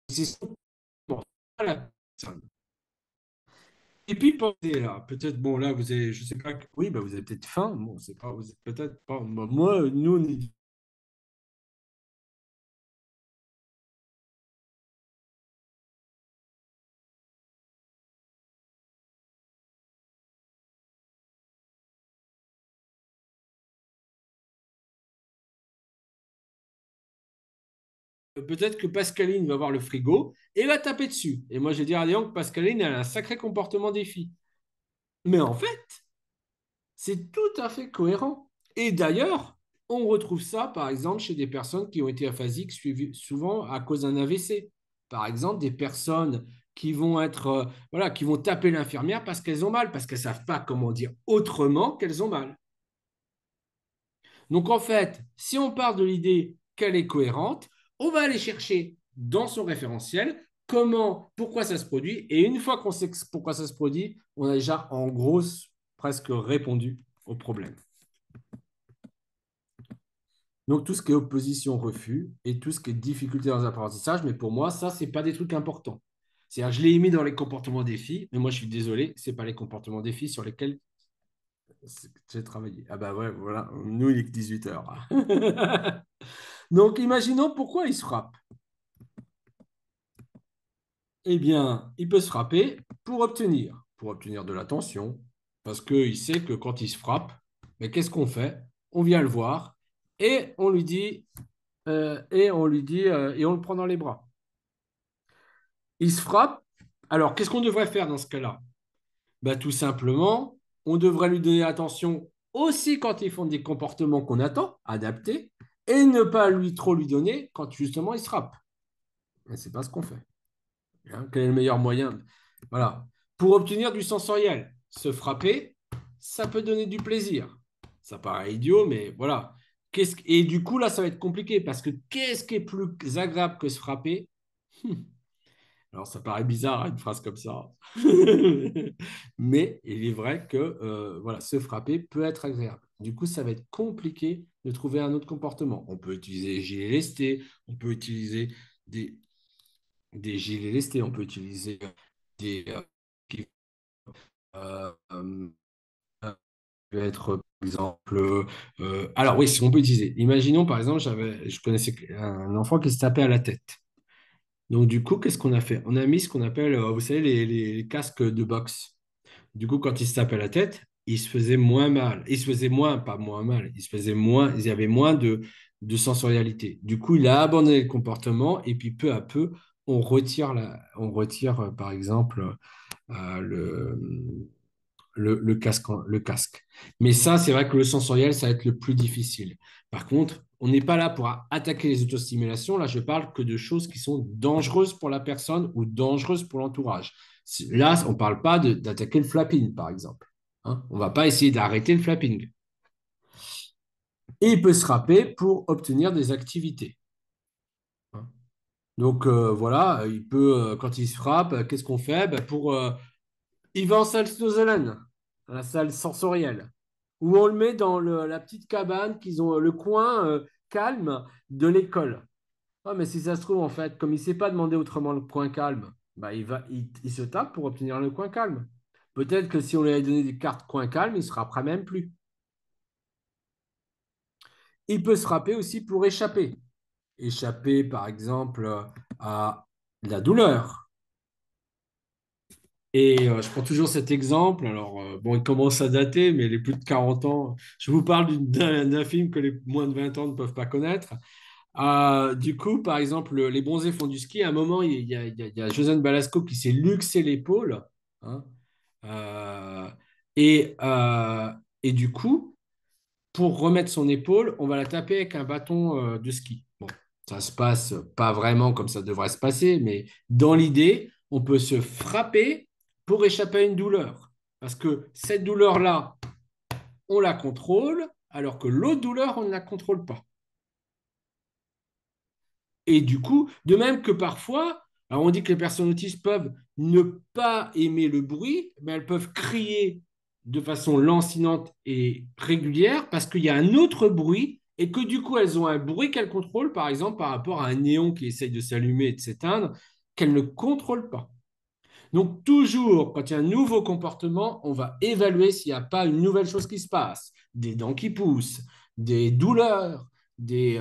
c'est la personne. Et puis, pensez là, peut-être, bon, là, vous avez, je sais pas, oui, vous avez peut-être faim, bon, c'est pas, vous êtes peut-être pas, moi, nous, on est peut-être que Pascaline va voir le frigo et va taper dessus. Et moi, je vais dire à Léon que Pascaline, elle a un sacré comportement défi. Mais en fait, c'est tout à fait cohérent. Et d'ailleurs, on retrouve ça, par exemple, chez des personnes qui ont été aphasiques souvent à cause d'un AVC. Par exemple, des personnes qui vont être, voilà, qui vont taper l'infirmière parce qu'elles ont mal, parce qu'elles ne savent pas comment dire autrement qu'elles ont mal. Donc, en fait, si on part de l'idée qu'elle est cohérente, on va aller chercher dans son référentiel pourquoi ça se produit. Et une fois qu'on sait pourquoi ça se produit, on a déjà en gros presque répondu au problème. Donc, tout ce qui est opposition, refus et tout ce qui est difficulté dans l'apprentissage, mais pour moi, ça, ce n'est pas des trucs importants. C'est-à-dire, je l'ai mis dans les comportements défis, mais moi, je suis désolé, ce n'est pas les comportements défis sur lesquels j'ai travaillé. Ah ouais, voilà, nous, il est que 18 heures. Donc, imaginons pourquoi il se frappe. Eh bien, il peut se frapper pour obtenir de l'attention, parce qu'il sait que quand il se frappe, mais qu'est-ce qu'on fait? On vient le voir et on lui dit, et on le prend dans les bras. Il se frappe. Alors, qu'est-ce qu'on devrait faire dans ce cas-là? Tout simplement, on devrait lui donner attention aussi quand ils font des comportements qu'on attend, adaptés, et ne pas trop lui donner quand justement il se frappe. Mais ce n'est pas ce qu'on fait. Hein, quel est le meilleur moyen? Voilà. Pour obtenir du sensoriel, se frapper, ça peut donner du plaisir. Ça paraît idiot, mais voilà. Et du coup, là, ça va être compliqué parce que qu'est-ce qui est plus agréable que se frapper? Alors, ça paraît bizarre, une phrase comme ça. Mais il est vrai que voilà, se frapper peut être agréable. Du coup, ça va être compliqué de trouver un autre comportement. On peut utiliser gilets lestés, on peut utiliser des gilets lestés, on peut utiliser des euh, euh, peut être, par exemple, alors oui, si on peut utiliser. Imaginons, par exemple, je connaissais un enfant qui se tapait à la tête. Donc, du coup, qu'est-ce qu'on a fait? On a mis ce qu'on appelle, vous savez, les casques de boxe. Du coup, quand il se tapait la tête, il se faisait moins mal. Il se faisait moins, pas moins mal, il se faisait moins, il y avait moins de sensorialité. Du coup, il a abandonné le comportement et puis peu à peu, on retire par exemple, le, le casque. Mais ça, c'est vrai que le sensoriel, ça va être le plus difficile. Par contre, on n'est pas là pour attaquer les autostimulations. Là, je parle que de choses qui sont dangereuses pour la personne ou dangereuses pour l'entourage. Là, on ne parle pas d'attaquer le flapping, par exemple. hein. On ne va pas essayer d'arrêter le flapping. Et il peut se frapper pour obtenir des activités, hein. Donc voilà, il peut, quand il se frappe, qu'est-ce qu'on fait? Ben, il va en salle Snozelen, la salle sensorielle, où on le met dans la petite cabane qu'ils ont, le coin calme de l'école. Ah, mais si ça se trouve, en fait, comme il ne sait pas demander autrement le coin calme, bah, il se tape pour obtenir le coin calme. Peut-être que si on lui avait donné des cartes coin calme, il ne se rappellera même plus. Il peut se frapper aussi pour échapper. Échapper, par exemple, à la douleur. Et je prends toujours cet exemple. Alors, bon, il commence à dater, mais les plus de 40 ans, je vous parle d'un film que les moins de 20 ans ne peuvent pas connaître. Du coup, par exemple, les bronzés font du ski. À un moment, il y a Josène Balasco qui s'est luxé l'épaule, hein. Euh, et, euh, et du coup, pour remettre son épaule, on va la taper avec un bâton de ski. Bon, ça se passe pas vraiment comme ça devrait se passer, mais dans l'idée, on peut se frapper pour échapper à une douleur. Parce que cette douleur-là, on la contrôle, alors que l'autre douleur, on ne la contrôle pas. Et du coup, de même que parfois, alors on dit que les personnes autistes peuvent ne pas aimer le bruit, mais elles peuvent crier de façon lancinante et régulière parce qu'il y a un autre bruit et que du coup, elles ont un bruit qu'elles contrôlent, par exemple, par rapport à un néon qui essaye de s'allumer et de s'éteindre, qu'elles ne contrôlent pas. Donc, toujours, quand il y a un nouveau comportement, on va évaluer s'il n'y a pas une nouvelle chose qui se passe, des dents qui poussent, des douleurs, des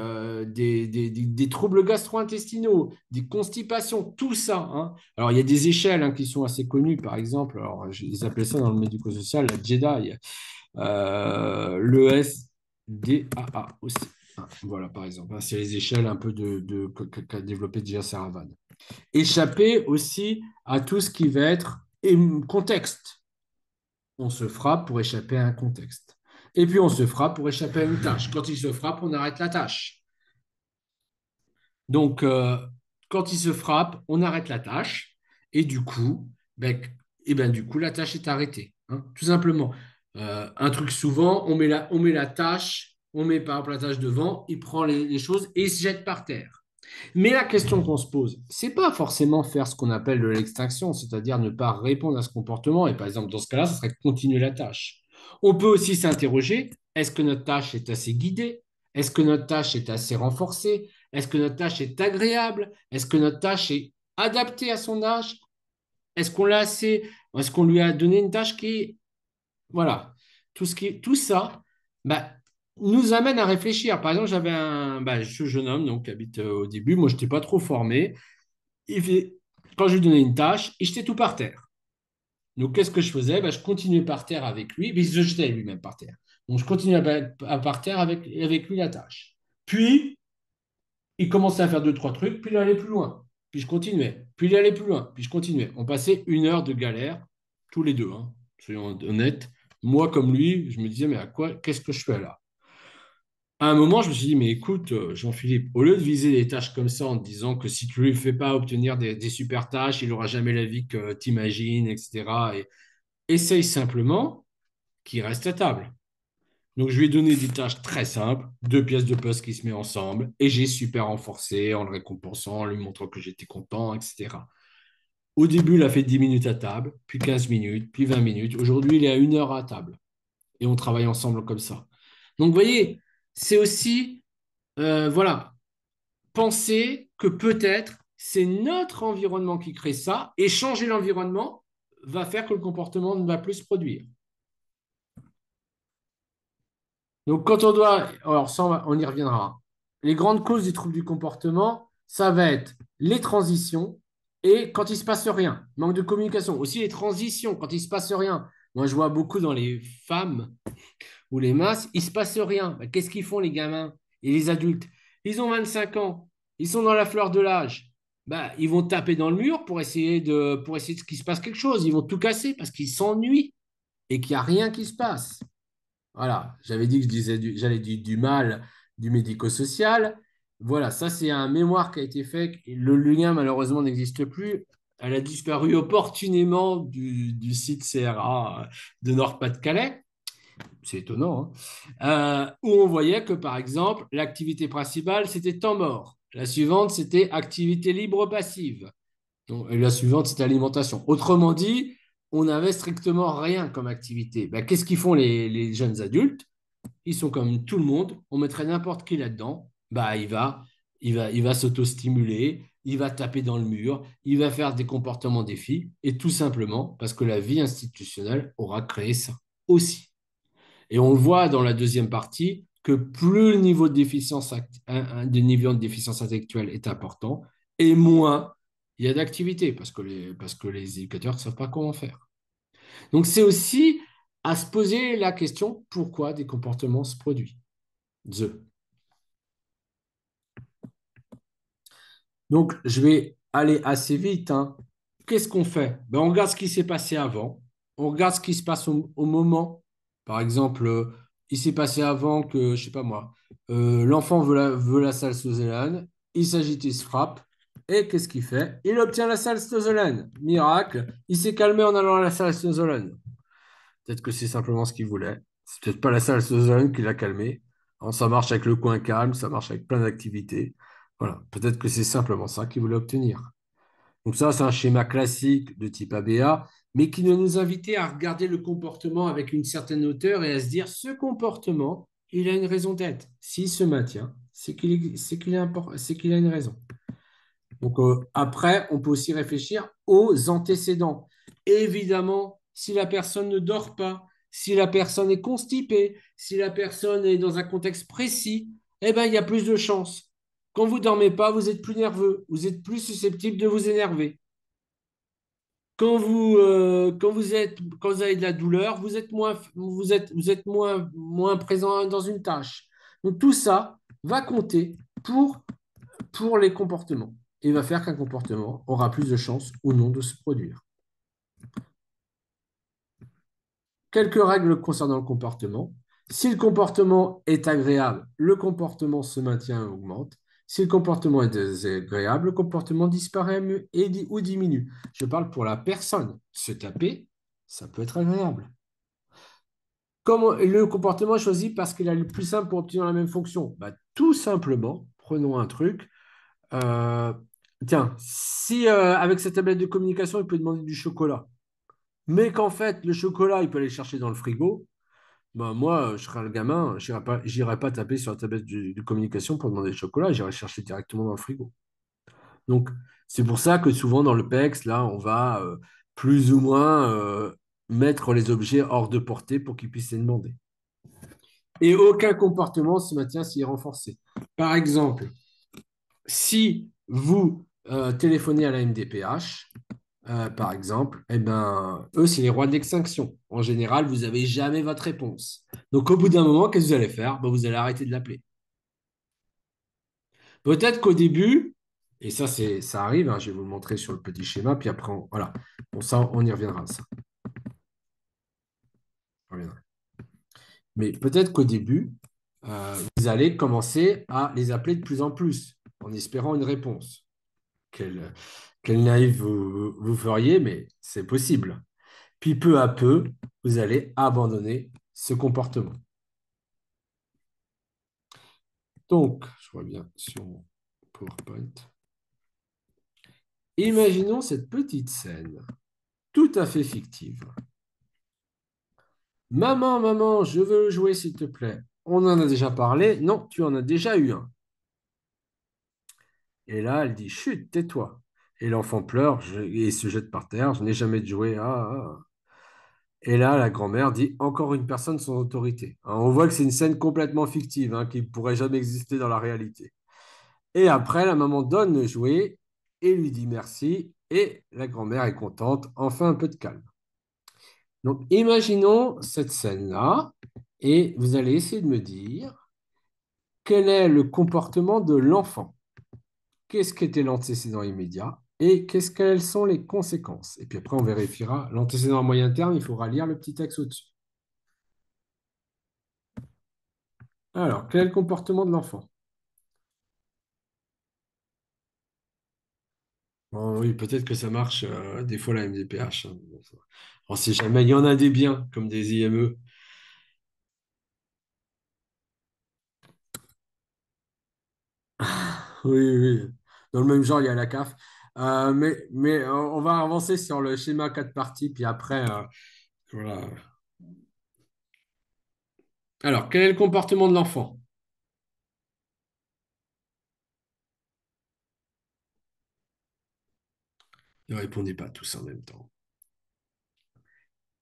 troubles gastro-intestinaux, des constipations, tout ça, hein. Alors, il y a des échelles, hein, qui sont assez connues, par exemple, alors, ils appellent ça dans le médico-social la JEDI, l'ESDAA aussi. Ah, voilà, par exemple, hein, c'est les échelles un peu qu'a développé déjà Saravan. Échapper aussi à tout ce qui va être contexte. On se frappe pour échapper à un contexte. Et puis on se frappe pour échapper à une tâche. Quand il se frappe, on arrête la tâche. Donc, quand il se frappe, on arrête la tâche. Et du coup, du coup la tâche est arrêtée, hein, tout simplement. Un truc souvent, on met la tâche, on met par exemple la tâche devant, il prend les choses et il se jette par terre. Mais la question qu'on se pose, c'est pas forcément faire ce qu'on appelle de l'extinction, c'est-à-dire ne pas répondre à ce comportement. Et par exemple, dans ce cas-là, ce serait continuer la tâche. On peut aussi s'interroger, est-ce que notre tâche est assez guidée? Est-ce que notre tâche est assez renforcée? Est-ce que notre tâche est agréable? Est-ce que notre tâche est adaptée à son âge? Est-ce qu'on l'a assez? Est-ce qu'on lui a donné une tâche qui est... Voilà. Tout ça, bah, nous amène à réfléchir. Par exemple, j'avais ce jeune homme donc, qui habite au début, moi, je n'étais pas trop formé. Quand je lui donnais une tâche, il jetait tout par terre. Donc, qu'est-ce que je faisais? Je continuais par terre avec lui, mais il se jetait lui-même par terre. Donc, je continuais à par terre avec lui la tâche. Puis, il commençait à faire deux, trois trucs, puis il allait plus loin. Puis je continuais, puis il allait plus loin, puis je continuais. On passait 1 heure de galère, tous les deux, hein, soyons honnêtes. Moi, comme lui, je me disais, mais qu'est-ce que je fais là? À un moment, je me suis dit, mais écoute, Jean-Philippe, au lieu de viser des tâches comme ça en te disant que si tu ne lui fais pas obtenir des super tâches, il n'aura jamais la vie que tu imagines, etc. Et essaye simplement qu'il reste à table. Donc, je lui ai donné des tâches très simples, 2 pièces de poste qui se mettent ensemble, et j'ai super renforcé en le récompensant, en lui montrant que j'étais content, etc. Au début, il a fait 10 minutes à table, puis 15 minutes, puis 20 minutes. Aujourd'hui, il est à 1 heure à table. Et on travaille ensemble comme ça. Donc, vous voyez, c'est aussi, voilà, penser que peut-être c'est notre environnement qui crée ça, et changer l'environnement va faire que le comportement ne va plus se produire. Donc, quand on doit, alors ça, on y reviendra. Les grandes causes du trouble du comportement, ça va être les transitions et quand il ne se passe rien, manque de communication. Aussi les transitions, quand il ne se passe rien. Moi, je vois beaucoup dans les femmes ou les masses, il ne se passe rien. Qu'est-ce qu'ils font les gamins et les adultes? Ils ont 25 ans, ils sont dans la fleur de l'âge. Ils vont taper dans le mur pour essayer qu'il se passe quelque chose. Ils vont tout casser parce qu'ils s'ennuient et qu'il n'y a rien qui se passe. Voilà, j'avais dit que j'allais du mal du médico-social. Voilà, ça c'est un mémoire qui a été fait. Le lien malheureusement n'existe plus. Elle a disparu opportunément du site CRA de Nord-Pas-de-Calais. C'est étonnant, hein. Où on voyait que, par exemple, l'activité principale, c'était temps mort. La suivante, c'était activité libre passive. Et la suivante, c'était alimentation. Autrement dit, on n'avait strictement rien comme activité. Ben, qu'est-ce qu'ils font les jeunes adultes? Ils sont comme tout le monde. On mettrait n'importe qui là-dedans. Bah, il va s'auto-stimuler, il va taper dans le mur, il va faire des comportements défis, et tout simplement parce que la vie institutionnelle aura créé ça aussi. Et on le voit dans la deuxième partie que plus le niveau de déficience, de niveau de déficience intellectuelle est important, et moins il y a d'activité, parce que les éducateurs ne savent pas comment faire. Donc c'est aussi à se poser la question pourquoi des comportements se produisent. Donc je vais aller assez vite, hein. Qu'est-ce qu'on fait? Ben, on regarde ce qui s'est passé avant, on regarde ce qui se passe au moment. Par exemple, il s'est passé avant que, je sais pas moi, l'enfant veut la salsozélane, il s'agite, il se frappe, et qu'est-ce qu'il fait? Il obtient la salsozélane. Miracle, il s'est calmé en allant à la salsozélane. Peut-être que c'est simplement ce qu'il voulait. C'est peut-être pas la salsozélane qui l'a calmé. Hein, ça marche avec le coin calme, ça marche avec plein d'activités. Voilà, peut-être que c'est simplement ça qu'il voulait obtenir. Donc ça, c'est un schéma classique de type ABA, mais qui doit nous inviter à regarder le comportement avec une certaine hauteur et à se dire, ce comportement, il a une raison d'être. S'il se maintient, c'est qu'il a une raison. Donc après, on peut aussi réfléchir aux antécédents. Évidemment, si la personne ne dort pas, si la personne est constipée, si la personne est dans un contexte précis, eh ben, il y a plus de chances. Quand vous ne dormez pas, vous êtes plus nerveux, vous êtes plus susceptible de vous énerver. Quand vous avez de la douleur, vous êtes moins présent dans une tâche. Donc tout ça va compter pour les comportements et va faire qu'un comportement aura plus de chances ou non de se produire. Quelques règles concernant le comportement. Si le comportement est agréable, le comportement se maintient et augmente. Si le comportement est désagréable, le comportement disparaît ou diminue. Je parle pour la personne. Se taper, ça peut être agréable. Comment le comportement est choisi parce qu'il est le plus simple pour obtenir la même fonction? Bah, tout simplement, prenons un truc. euh, Tiens, si avec sa tablette de communication, il peut demander du chocolat, mais qu'en fait, le chocolat, il peut aller le chercher dans le frigo, ben moi, je serais le gamin, j'irai pas taper sur la tablette de communication pour demander le chocolat, j'irai le chercher directement dans le frigo. Donc, c'est pour ça que souvent dans le PEX, là, on va plus ou moins mettre les objets hors de portée pour qu'ils puissent les demander. Et aucun comportement se maintient s'il est renforcé. Par exemple, si vous téléphonez à la MDPH, par exemple, eh ben, eux, c'est les rois de l'extinction. En général, vous n'avez jamais votre réponse. Donc, au bout d'un moment, qu'est-ce que vous allez faire? Ben, vous allez arrêter de l'appeler. Peut-être qu'au début, et ça arrive, hein, je vais vous le montrer sur le petit schéma, puis après, voilà. Bon, ça, on y reviendra, ça. On reviendra. Mais peut-être qu'au début, vous allez commencer à les appeler de plus en plus, en espérant une réponse. Quel naïf vous feriez, mais c'est possible. Puis peu à peu, vous allez abandonner ce comportement. Donc, je reviens sur mon PowerPoint. Imaginons cette petite scène, tout à fait fictive. Maman, maman, je veux jouer, s'il te plaît. On en a déjà parlé. Non, tu en as déjà eu un. Et là, elle dit, chut, tais-toi. Et l'enfant pleure et se jette par terre. Je n'ai jamais de jouet. Ah, ah. Et là, la grand-mère dit, encore une personne sans autorité. Hein, on voit que c'est une scène complètement fictive, hein, qui ne pourrait jamais exister dans la réalité. Et après, la maman donne le jouet et lui dit merci. Et la grand-mère est contente. Enfin, un peu de calme. Donc, imaginons cette scène-là. Et vous allez essayer de me dire quel est le comportement de l'enfant. Qu'est-ce qu'était l'antécédent immédiat et quelles sont les conséquences. Et puis après, on vérifiera l'antécédent à moyen terme. Il faudra lire le petit texte au-dessus. Alors, quel est le comportement de l'enfant? Bon, oui, peut-être que ça marche des fois la MDPH, hein. Bon, on ne sait jamais. Il y en a des biens, comme des IME. Oui, oui. Dans le même genre, il y a la CAF. Mais on va avancer sur le schéma 4 parties, puis après, voilà. Alors, quel est le comportement de l'enfant? Ne répondez pas tous en même temps.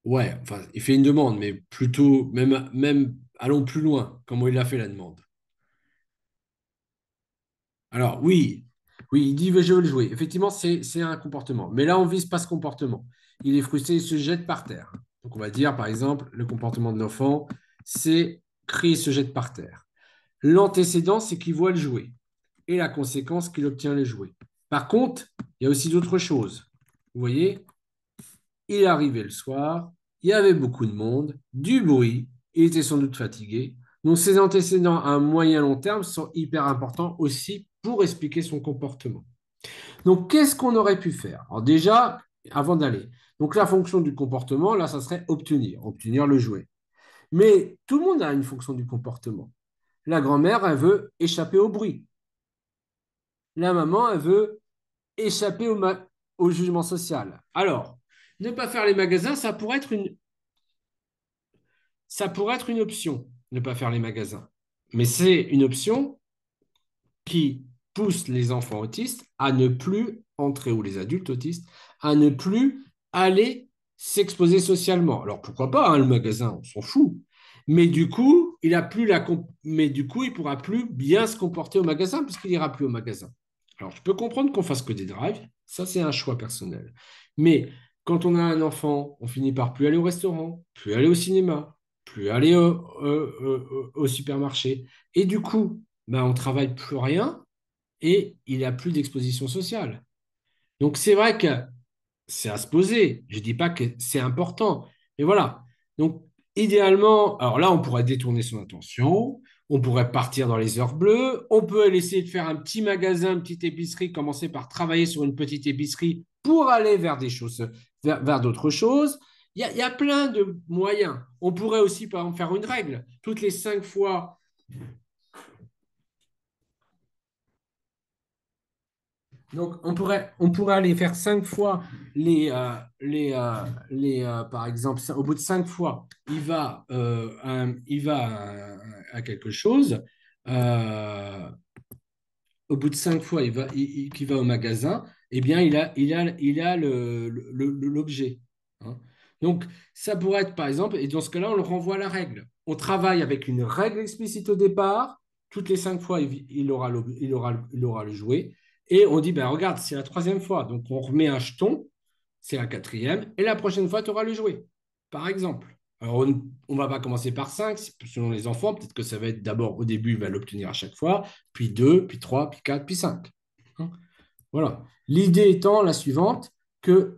Ouais, enfin, il fait une demande, mais plutôt, même, allons plus loin. Comment il a fait la demande? Alors, oui, oui, il dit je veux le jouer. Effectivement, c'est un comportement. Mais là, on vise pas ce comportement. Il est frustré, il se jette par terre. Donc, on va dire, par exemple, le comportement de l'enfant, c'est crier, se jette par terre. L'antécédent, c'est qu'il voit le jouet. Et la conséquence, qu'il obtient le jouet. Par contre, il y a aussi d'autres choses. Vous voyez, il est arrivé le soir, il y avait beaucoup de monde, du bruit, il était sans doute fatigué. Donc, ces antécédents à un moyen long terme sont hyper importants aussi pour expliquer son comportement. Donc, qu'est-ce qu'on aurait pu faire? Alors déjà, avant d'aller, donc la fonction du comportement, là, ça serait obtenir le jouet. Mais tout le monde a une fonction du comportement. La grand-mère, elle veut échapper au bruit. La maman, elle veut échapper au jugement social. Alors, ne pas faire les magasins, ça pourrait être une option, ne pas faire les magasins. Mais c'est une option qui pousse les enfants autistes à ne plus entrer, ou les adultes autistes, à ne plus aller s'exposer socialement. Alors pourquoi pas, hein, le magasin, on s'en fout. Mais du coup, mais du coup, il pourra plus bien se comporter au magasin puisqu'il ira plus au magasin. Alors je peux comprendre qu'on fasse que des drives, ça c'est un choix personnel. Mais quand on a un enfant, on finit par plus aller au restaurant, plus aller au cinéma, plus aller au supermarché. Et du coup, ben, on ne travaille plus rien et il n'a plus d'exposition sociale. Donc c'est vrai que c'est à se poser. Je ne dis pas que c'est important. Mais voilà. Donc idéalement, alors là, on pourrait détourner son attention, on pourrait partir dans les heures bleues, on peut essayer de faire un petit magasin, une petite épicerie, commencer par travailler sur une petite épicerie pour aller vers des choses, vers d'autres choses. Il y a plein de moyens. On pourrait aussi, par exemple, faire une règle. Toutes les 5 fois. Donc, on pourrait aller faire 5 fois par exemple, au bout de 5 fois, il va à quelque chose. euh, Au bout de 5 fois, qu'il va au magasin, eh bien, il a l'objet, hein. Donc, ça pourrait être, par exemple, et dans ce cas-là, on le renvoie à la règle. On travaille avec une règle explicite au départ. Toutes les 5 fois, il aura le jouet. Et on dit, ben, regarde, c'est la troisième fois. Donc, on remet un jeton, c'est la quatrième. Et la prochaine fois, tu auras le jouet, par exemple. Alors, on ne va pas commencer par 5, selon les enfants. Peut-être que ça va être d'abord, au début, il va l'obtenir à chaque fois, puis 2, puis 3, puis 4, puis 5. Hein. Voilà. L'idée étant la suivante, que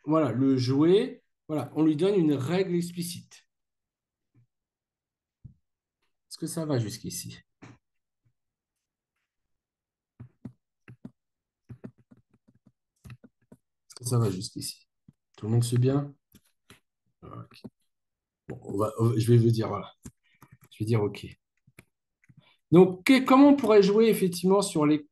voilà, le jouet, voilà, on lui donne une règle explicite. Est-ce que ça va jusqu'ici? Est-ce que ça va jusqu'ici? Tout le monde suit bien? Ok. Bon, je vais vous dire, voilà. Je vais dire OK. Donc, comment on pourrait jouer effectivement sur les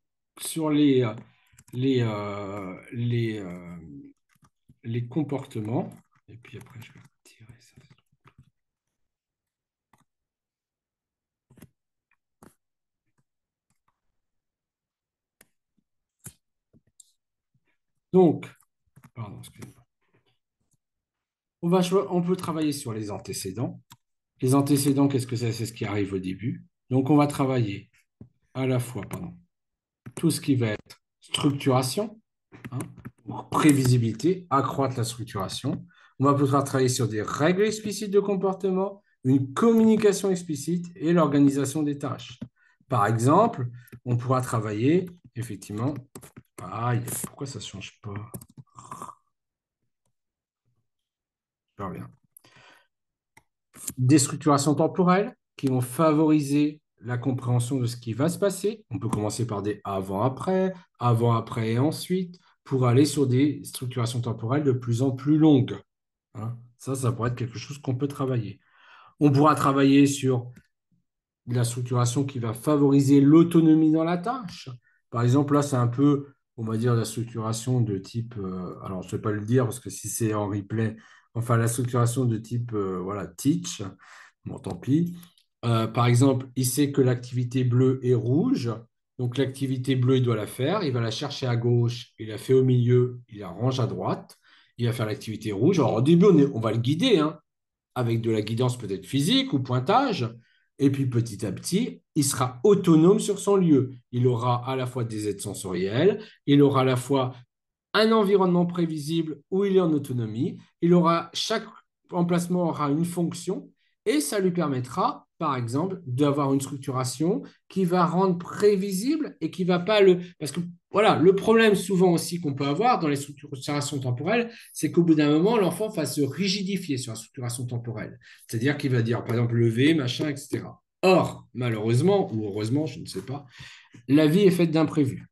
comportements? Et puis après, je vais retirer ça. Donc, pardon, excusez-moi. On peut travailler sur les antécédents. Les antécédents, qu'est-ce que c'est? C'est ce qui arrive au début. Donc, on va travailler à la fois, pardon, tout ce qui va être structuration, hein, prévisibilité, accroître la structuration. On va pouvoir travailler sur des règles explicites de comportement, une communication explicite et l'organisation des tâches. Par exemple, on pourra travailler, effectivement, aïe, pourquoi ça ne change pas? Je reviens. Des structurations temporelles qui vont favoriser la compréhension de ce qui va se passer. On peut commencer par des avant-après et ensuite. pour aller sur des structurations temporelles de plus en plus longues. Hein. Ça pourrait être quelque chose qu'on peut travailler. On pourra travailler sur de la structuration qui va favoriser l'autonomie dans la tâche. Par exemple, là, c'est un peu, on va dire, la structuration de type, alors je ne vais pas le dire parce que si c'est en replay, enfin, la structuration de type, voilà, teach, bon, tant pis. Par exemple, il sait que l'activité bleue est rouge, donc l'activité bleue, il doit la faire, il va la chercher à gauche, il la fait au milieu, il la range à droite, il va faire l'activité rouge. Alors, au début, on va le guider, hein, avec de la guidance peut-être physique ou pointage. Et puis petit à petit, il sera autonome sur son lieu. Il aura à la fois des aides sensorielles, il aura à la fois un environnement prévisible où il est en autonomie, chaque emplacement aura une fonction et ça lui permettra, par exemple, d'avoir une structuration qui va rendre prévisible et qui va pas le... Parce que voilà, le problème souvent aussi qu'on peut avoir dans les structurations temporelles, c'est qu'au bout d'un moment, l'enfant va se rigidifier sur la structuration temporelle. C'est-à-dire qu'il va dire, par exemple, lever, machin, etc. Or, malheureusement, ou heureusement, je ne sais pas, la vie est faite d'imprévus.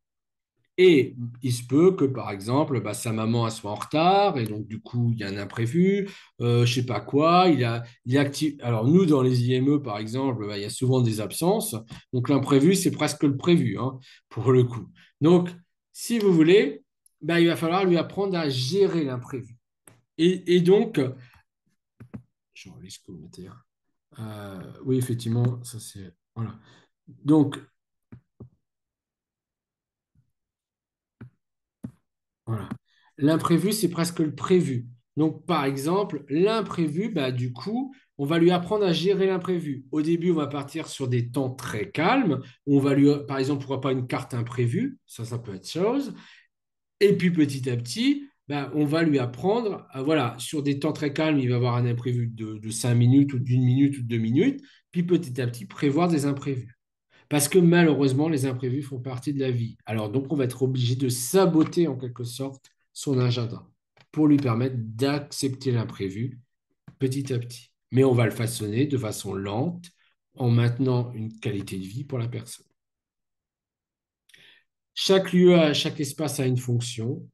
Et il se peut que, par exemple, bah, sa maman elle soit en retard et donc, du coup, il y a un imprévu, je ne sais pas quoi. Il active... Alors, nous, dans les IME, par exemple, bah, il y a souvent des absences. Donc, l'imprévu, c'est presque le prévu, hein, pour le coup. Donc, si vous voulez, bah, il va falloir lui apprendre à gérer l'imprévu. Et donc, je relis ce que vous mettez. Oui, effectivement, ça c'est... Voilà. Donc, voilà. L'imprévu, c'est presque le prévu. Donc, par exemple, l'imprévu, bah, du coup, on va lui apprendre à gérer l'imprévu. Au début, on va partir sur des temps très calmes. On va lui, par exemple, pourquoi pas une carte imprévue, ça peut être chose. Et puis, petit à petit, bah, on va lui apprendre, voilà, sur des temps très calmes, il va avoir un imprévu de 5 minutes ou d'une minute ou de 2 minutes. Puis, petit à petit, prévoir des imprévus. Parce que malheureusement, les imprévus font partie de la vie. Alors donc, on va être obligé de saboter en quelque sorte son agenda pour lui permettre d'accepter l'imprévu petit à petit. Mais on va le façonner de façon lente en maintenant une qualité de vie pour la personne. Chaque lieu, chaque espace a une fonction.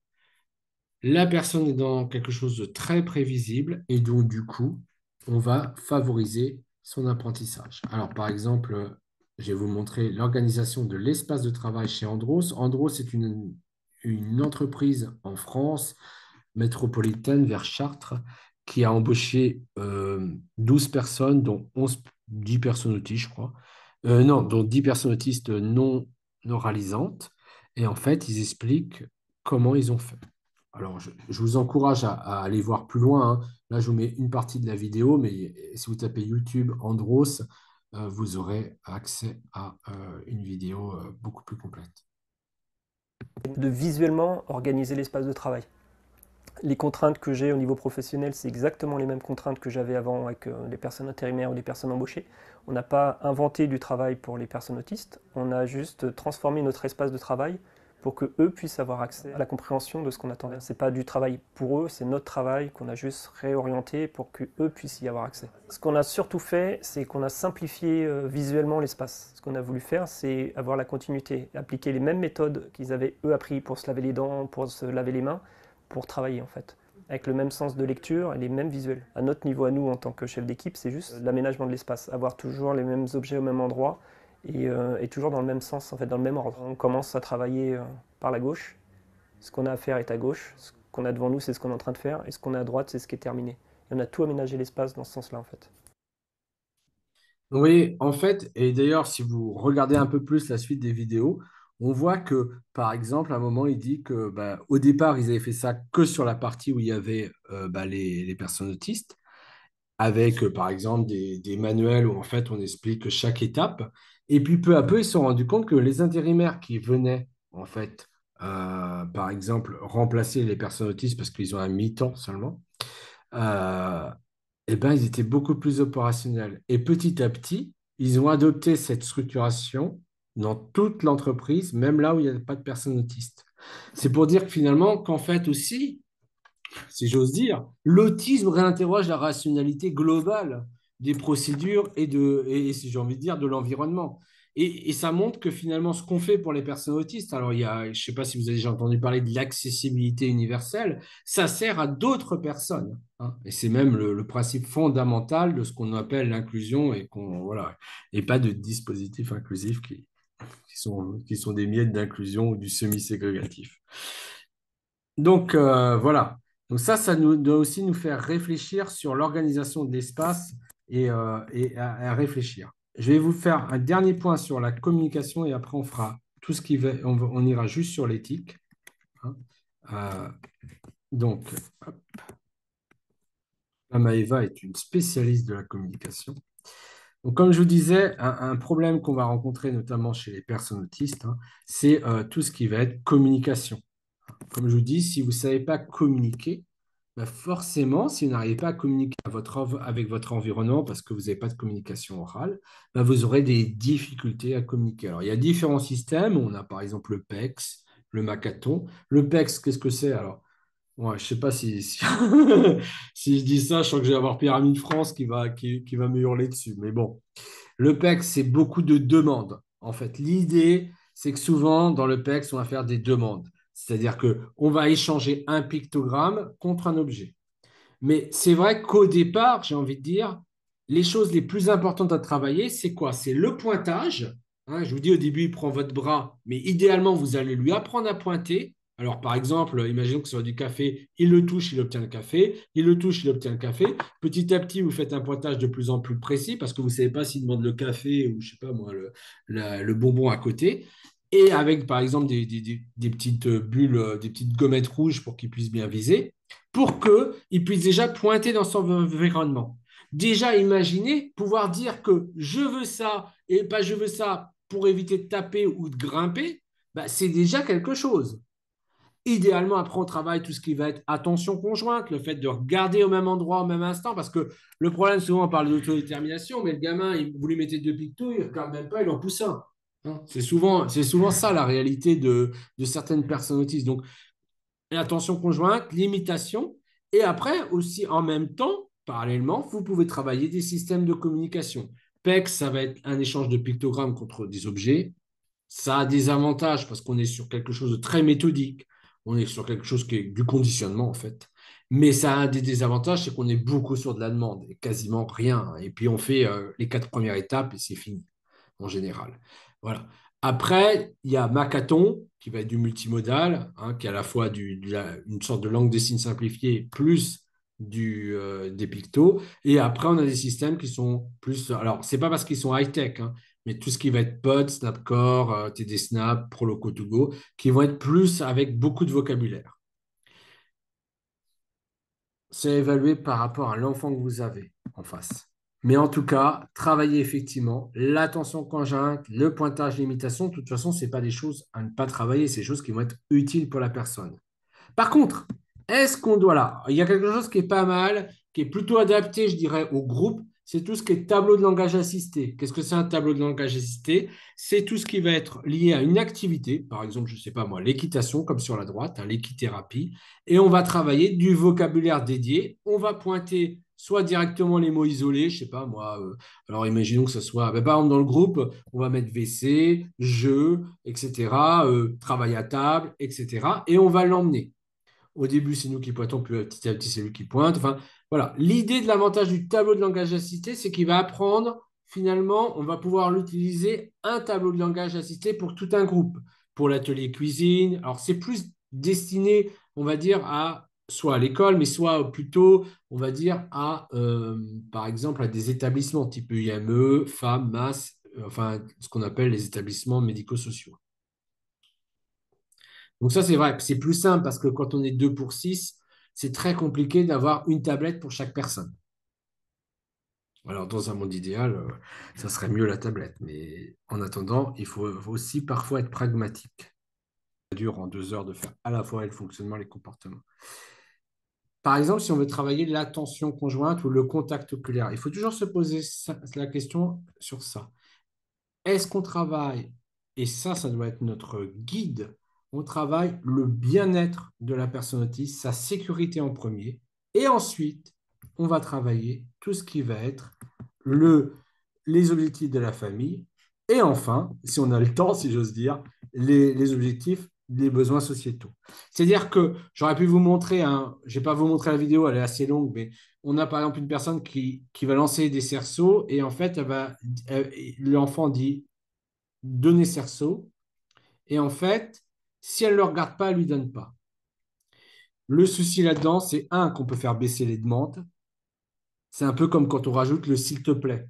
La personne est dans quelque chose de très prévisible et donc du coup, on va favoriser son apprentissage. Alors par exemple, je vais vous montrer l'organisation de l'espace de travail chez Andros. Andros est une entreprise en France métropolitaine vers Chartres qui a embauché 12 personnes, dont 10 personnes autistes, je crois. Non, dont 10 personnes autistes non oralisantes. Et en fait, ils expliquent comment ils ont fait. Alors, je vous encourage à aller voir plus loin. Hein. Là, je vous mets une partie de la vidéo, mais si vous tapez YouTube Andros, vous aurez accès à une vidéo beaucoup plus complète. De visuellement organiser l'espace de travail. Les contraintes que j'ai au niveau professionnel, c'est exactement les mêmes contraintes que j'avais avant avec les personnes intérimaires ou les personnes embauchées. On n'a pas inventé du travail pour les personnes autistes, on a juste transformé notre espace de travail pour qu'eux puissent avoir accès à la compréhension de ce qu'on attendait. Ce n'est pas du travail pour eux, c'est notre travail qu'on a juste réorienté pour qu'eux puissent y avoir accès. Ce qu'on a surtout fait, c'est qu'on a simplifié visuellement l'espace. Ce qu'on a voulu faire, c'est avoir la continuité, appliquer les mêmes méthodes qu'ils avaient eux appris pour se laver les dents, pour se laver les mains, pour travailler en fait, avec le même sens de lecture et les mêmes visuels. À notre niveau, à nous, en tant que chef d'équipe, c'est juste l'aménagement de l'espace, avoir toujours les mêmes objets au même endroit et toujours dans le même sens, en fait, dans le même ordre. On commence à travailler par la gauche, ce qu'on a à faire est à gauche, ce qu'on a devant nous, c'est ce qu'on est en train de faire, et ce qu'on a à droite, c'est ce qui est terminé. Et on a tout aménagé l'espace dans ce sens-là, en fait. Oui, en fait, et d'ailleurs, si vous regardez un peu plus la suite des vidéos, on voit que, par exemple, à un moment, il dit que, bah, au départ, ils avaient fait ça que sur la partie où il y avait bah, les personnes autistes, avec, par exemple, des manuels où, en fait, on explique chaque étape. Et puis, peu à peu, ils se sont rendus compte que les intérimaires qui venaient, en fait, par exemple, remplacer les personnes autistes parce qu'ils ont un mi-temps seulement, euh, eh ben, ils étaient beaucoup plus opérationnels. Et petit à petit, ils ont adopté cette structuration dans toute l'entreprise, même là où il n'y a pas de personnes autistes. C'est pour dire que finalement, qu'en fait aussi, si j'ose dire, l'autisme réinterroge la rationalité globale des procédures et si j'ai envie de dire, de l'environnement. Et ça montre que finalement, ce qu'on fait pour les personnes autistes, alors je ne sais pas si vous avez déjà entendu parler de l'accessibilité universelle, ça sert à d'autres personnes, hein. Et c'est même le principe fondamental de ce qu'on appelle l'inclusion voilà, et pas de dispositifs inclusifs qui sont des miettes d'inclusion ou du semi-ségrégatif. Donc, voilà. Donc ça doit aussi nous faire réfléchir sur l'organisation de l'espace et à réfléchir. Je vais vous faire un dernier point sur la communication et après on fera tout ce qui va, on ira juste sur l'éthique, hein. Euh, donc, hop. Maëva est une spécialiste de la communication. Donc, comme je vous disais, un problème qu'on va rencontrer notamment chez les personnes autistes, hein, c'est tout ce qui va être communication. Comme je vous dis, si vous ne savez pas communiquer, bah forcément, si vous n'arrivez pas à communiquer avec votre environnement parce que vous n'avez pas de communication orale, bah vous aurez des difficultés à communiquer. Alors, il y a différents systèmes. On a par exemple le PECS, le Makaton. Le PECS, qu'est-ce que c'est? Alors, ouais, je ne sais pas si je dis ça, je sens que je vais avoir Pyramide France qui va me hurler dessus. Mais bon, le PECS, c'est beaucoup de demandes. En fait, l'idée, c'est que souvent, dans le PECS, on va faire des demandes. C'est-à-dire qu'on va échanger un pictogramme contre un objet. Mais c'est vrai qu'au départ, j'ai envie de dire, les choses les plus importantes à travailler, c'est quoi? C'est le pointage. Hein, je vous dis au début, il prend votre bras, mais idéalement, vous allez lui apprendre à pointer. Alors, par exemple, imaginons que sur du café, il le touche, il obtient le café. Il le touche, il obtient le café. Petit à petit, vous faites un pointage de plus en plus précis parce que vous ne savez pas s'il demande le café ou, je ne sais pas moi, le bonbon à côté. Et avec, par exemple, des petites bulles, des petites gommettes rouges pour qu'il puisse bien viser pour qu'il puisse déjà pointer dans son environnement. Déjà, imaginez pouvoir dire que je veux ça et pas je veux ça pour éviter de taper ou de grimper, bah, c'est déjà quelque chose. Idéalement, après, on travaille tout ce qui va être attention conjointe, le fait de regarder au même endroit, au même instant, parce que le problème, souvent, on parle d'autodétermination, mais le gamin, vous lui mettez deux pictos, il ne regarde même pas, il en pousse un. Hein, c'est souvent ça la réalité de certaines personnes autistes. Donc, l'attention conjointe, l'imitation, et après aussi en même temps, parallèlement, vous pouvez travailler des systèmes de communication. PEC, ça va être un échange de pictogrammes contre des objets. Ça a des avantages parce qu'on est sur quelque chose de très méthodique. On est sur quelque chose qui est du conditionnement en fait. Mais ça a des désavantages, c'est qu'on est beaucoup sur de la demande et quasiment rien. Et puis on fait les 4 premières étapes et c'est fini en général. Voilà. Après, il y a Makaton, qui va être du multimodal, hein, qui est à la fois une sorte de langue des signes simplifiée plus des pictos. Et après, on a des systèmes qui sont plus. Alors, c'est pas parce qu'ils sont high-tech, hein, mais tout ce qui va être Pod, Snapcore, TD Snap, Proloco2Go, qui vont être plus avec beaucoup de vocabulaire. C'est évalué par rapport à l'enfant que vous avez en face. Mais en tout cas, travailler effectivement l'attention conjointe, le pointage, l'imitation, de toute façon, ce n'est pas des choses à ne pas travailler, c'est des choses qui vont être utiles pour la personne. Par contre, est-ce qu'on doit là? Il y a quelque chose qui est pas mal, qui est plutôt adapté, je dirais, au groupe, c'est tout ce qui est tableau de langage assisté. Qu'est-ce que c'est un tableau de langage assisté? C'est tout ce qui va être lié à une activité, par exemple, je ne sais pas moi, l'équitation, comme sur la droite, hein, l'équithérapie, et on va travailler du vocabulaire dédié. On va pointer soit directement les mots isolés, je ne sais pas moi. Alors imaginons que ce soit, par exemple, dans le groupe, on va mettre WC, jeu, etc., travail à table, etc., et on va l'emmener. Au début, c'est nous qui pointons, puis petit à petit, c'est lui qui pointe. Enfin, voilà. L'idée de l'avantage du tableau de langage assisté, c'est qu'il va apprendre, finalement, on va pouvoir l'utiliser, un tableau de langage assisté pour tout un groupe. Pour l'atelier cuisine, alors c'est plus destiné, on va dire, soit à l'école, mais soit plutôt, on va dire, par exemple, à des établissements type UME, FAM, MAS, enfin, ce qu'on appelle les établissements médico-sociaux. Donc ça, c'est vrai, c'est plus simple parce que quand on est 2 pour 6, c'est très compliqué d'avoir une tablette pour chaque personne. Alors, dans un monde idéal, ça serait mieux la tablette. Mais en attendant, il faut aussi parfois être pragmatique. Ça dure en 2 heures de faire à la fois le fonctionnement et les comportements. Par exemple, si on veut travailler l'attention conjointe ou le contact oculaire, il faut toujours se poser la question sur ça. Est-ce qu'on travaille, et ça doit être notre guide, on travaille le bien-être de la personne autiste, sa sécurité en premier, et ensuite, on va travailler tout ce qui va être les objectifs de la famille Et enfin, si on a le temps, si j'ose dire, les objectifs, les besoins sociétaux. C'est-à-dire que j'aurais pu vous montrer je ne vais pas vous montrer la vidéo, elle est assez longue, mais on a par exemple une personne qui va lancer des cerceaux et en fait, l'enfant dit donner cerceau et en fait, si elle ne le regarde pas, elle ne lui donne pas. Le souci là-dedans, c'est qu'on peut faire baisser les demandes. C'est un peu comme quand on rajoute le s'il te plaît.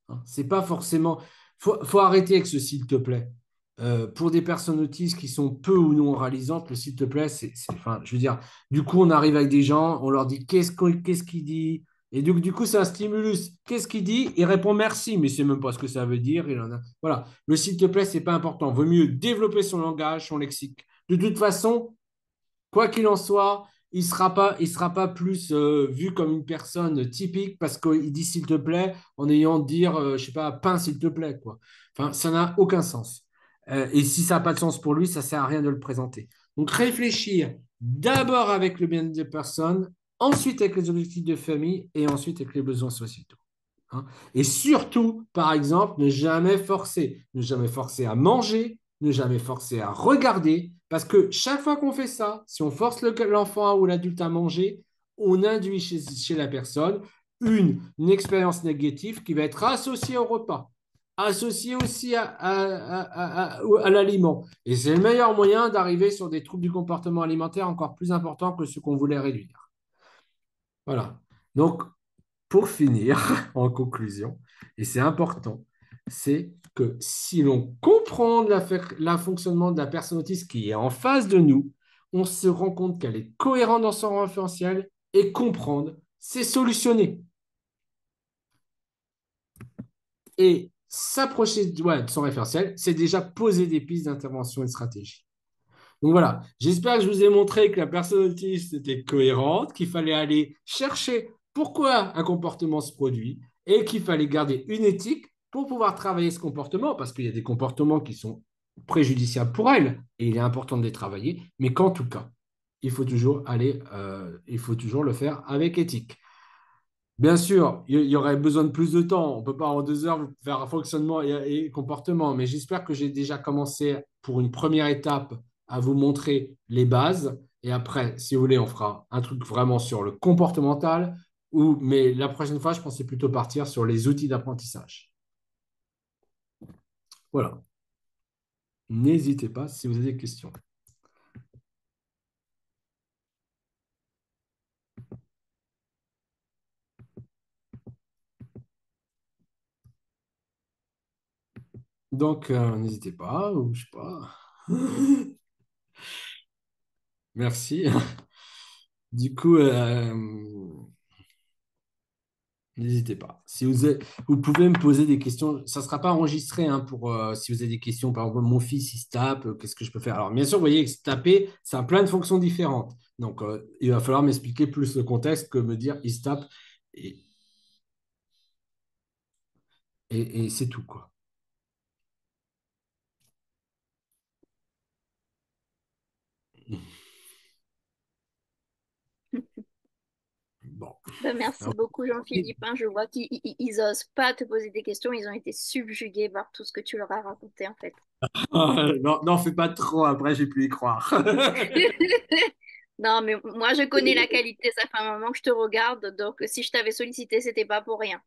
Hein, c'est pas forcément. Faut arrêter avec ce s'il te plaît. Pour des personnes autistes qui sont peu ou non réalisantes, le s'il te plaît, enfin, je veux dire, du coup, on arrive avec des gens, on leur dit qu'est-ce qu'il dit, et du coup, c'est un stimulus. Qu'est-ce qu'il dit? Il répond merci, mais c'est même pas ce que ça veut dire. Voilà. Le s'il te plaît, c'est pas important. Vaut mieux développer son langage, son lexique. De toute façon, quoi qu'il en soit, il sera pas plus vu comme une personne typique parce qu'il dit s'il te plaît en ayant de dire, je sais pas, pain s'il te plaît, quoi. Enfin, ça n'a aucun sens. Et si ça n'a pas de sens pour lui, ça ne sert à rien de le présenter. Donc, réfléchir d'abord avec le bien-être des personnes, ensuite avec les objectifs de famille et ensuite avec les besoins sociétaux. Hein. Et surtout, par exemple, ne jamais forcer. Ne jamais forcer à manger, ne jamais forcer à regarder, parce que chaque fois qu'on fait ça, si on force l'enfant ou l'adulte à manger, on induit chez la personne une expérience négative qui va être associée au repas, associée aussi à l'aliment. Et c'est le meilleur moyen d'arriver sur des troubles du comportement alimentaire encore plus importants que ceux qu'on voulait réduire. Voilà. Donc, pour finir, en conclusion, et c'est important, c'est que si l'on comprend la fonctionnement de la personne autiste qui est en face de nous, on se rend compte qu'elle est cohérente dans son référentiel et comprendre, c'est solutionner. Et s'approcher de son référentiel, c'est déjà poser des pistes d'intervention et de stratégie. Donc voilà, j'espère que je vous ai montré que la personne autiste était cohérente, qu'il fallait aller chercher pourquoi un comportement se produit et qu'il fallait garder une éthique pour pouvoir travailler ce comportement, parce qu'il y a des comportements qui sont préjudiciables pour elle et il est important de les travailler, mais qu'en tout cas, il faut toujours le faire avec éthique. Bien sûr, il y aurait besoin de plus de temps. On ne peut pas en 2 heures faire un fonctionnement et comportement, mais j'espère que j'ai déjà commencé pour une première étape à vous montrer les bases. Et après, si vous voulez, on fera un truc vraiment sur le comportemental. Mais la prochaine fois, je pensais plutôt partir sur les outils d'apprentissage. Voilà. N'hésitez pas si vous avez des questions. Donc, n'hésitez pas, ou je sais pas. Merci. Du coup, n'hésitez pas. Si vous pouvez me poser des questions. Ça ne sera pas enregistré hein, si vous avez des questions. Par exemple, mon fils, il se tape. Qu'est-ce que je peux faire? Alors, bien sûr, vous voyez, se taper, ça a plein de fonctions différentes. Donc, il va falloir m'expliquer plus le contexte que me dire il se tape. Et, et c'est tout, quoi. Bon. Merci Alors, beaucoup, Jean-Philippe. Hein. Je vois qu'ils osent pas te poser des questions. Ils ont été subjugués par tout ce que tu leur as raconté, en fait. non, n'en fais pas trop. Après, j'ai pu y croire. Non, mais moi, je connais la qualité. Ça fait un moment que je te regarde. Donc, si je t'avais sollicité, c'était pas pour rien.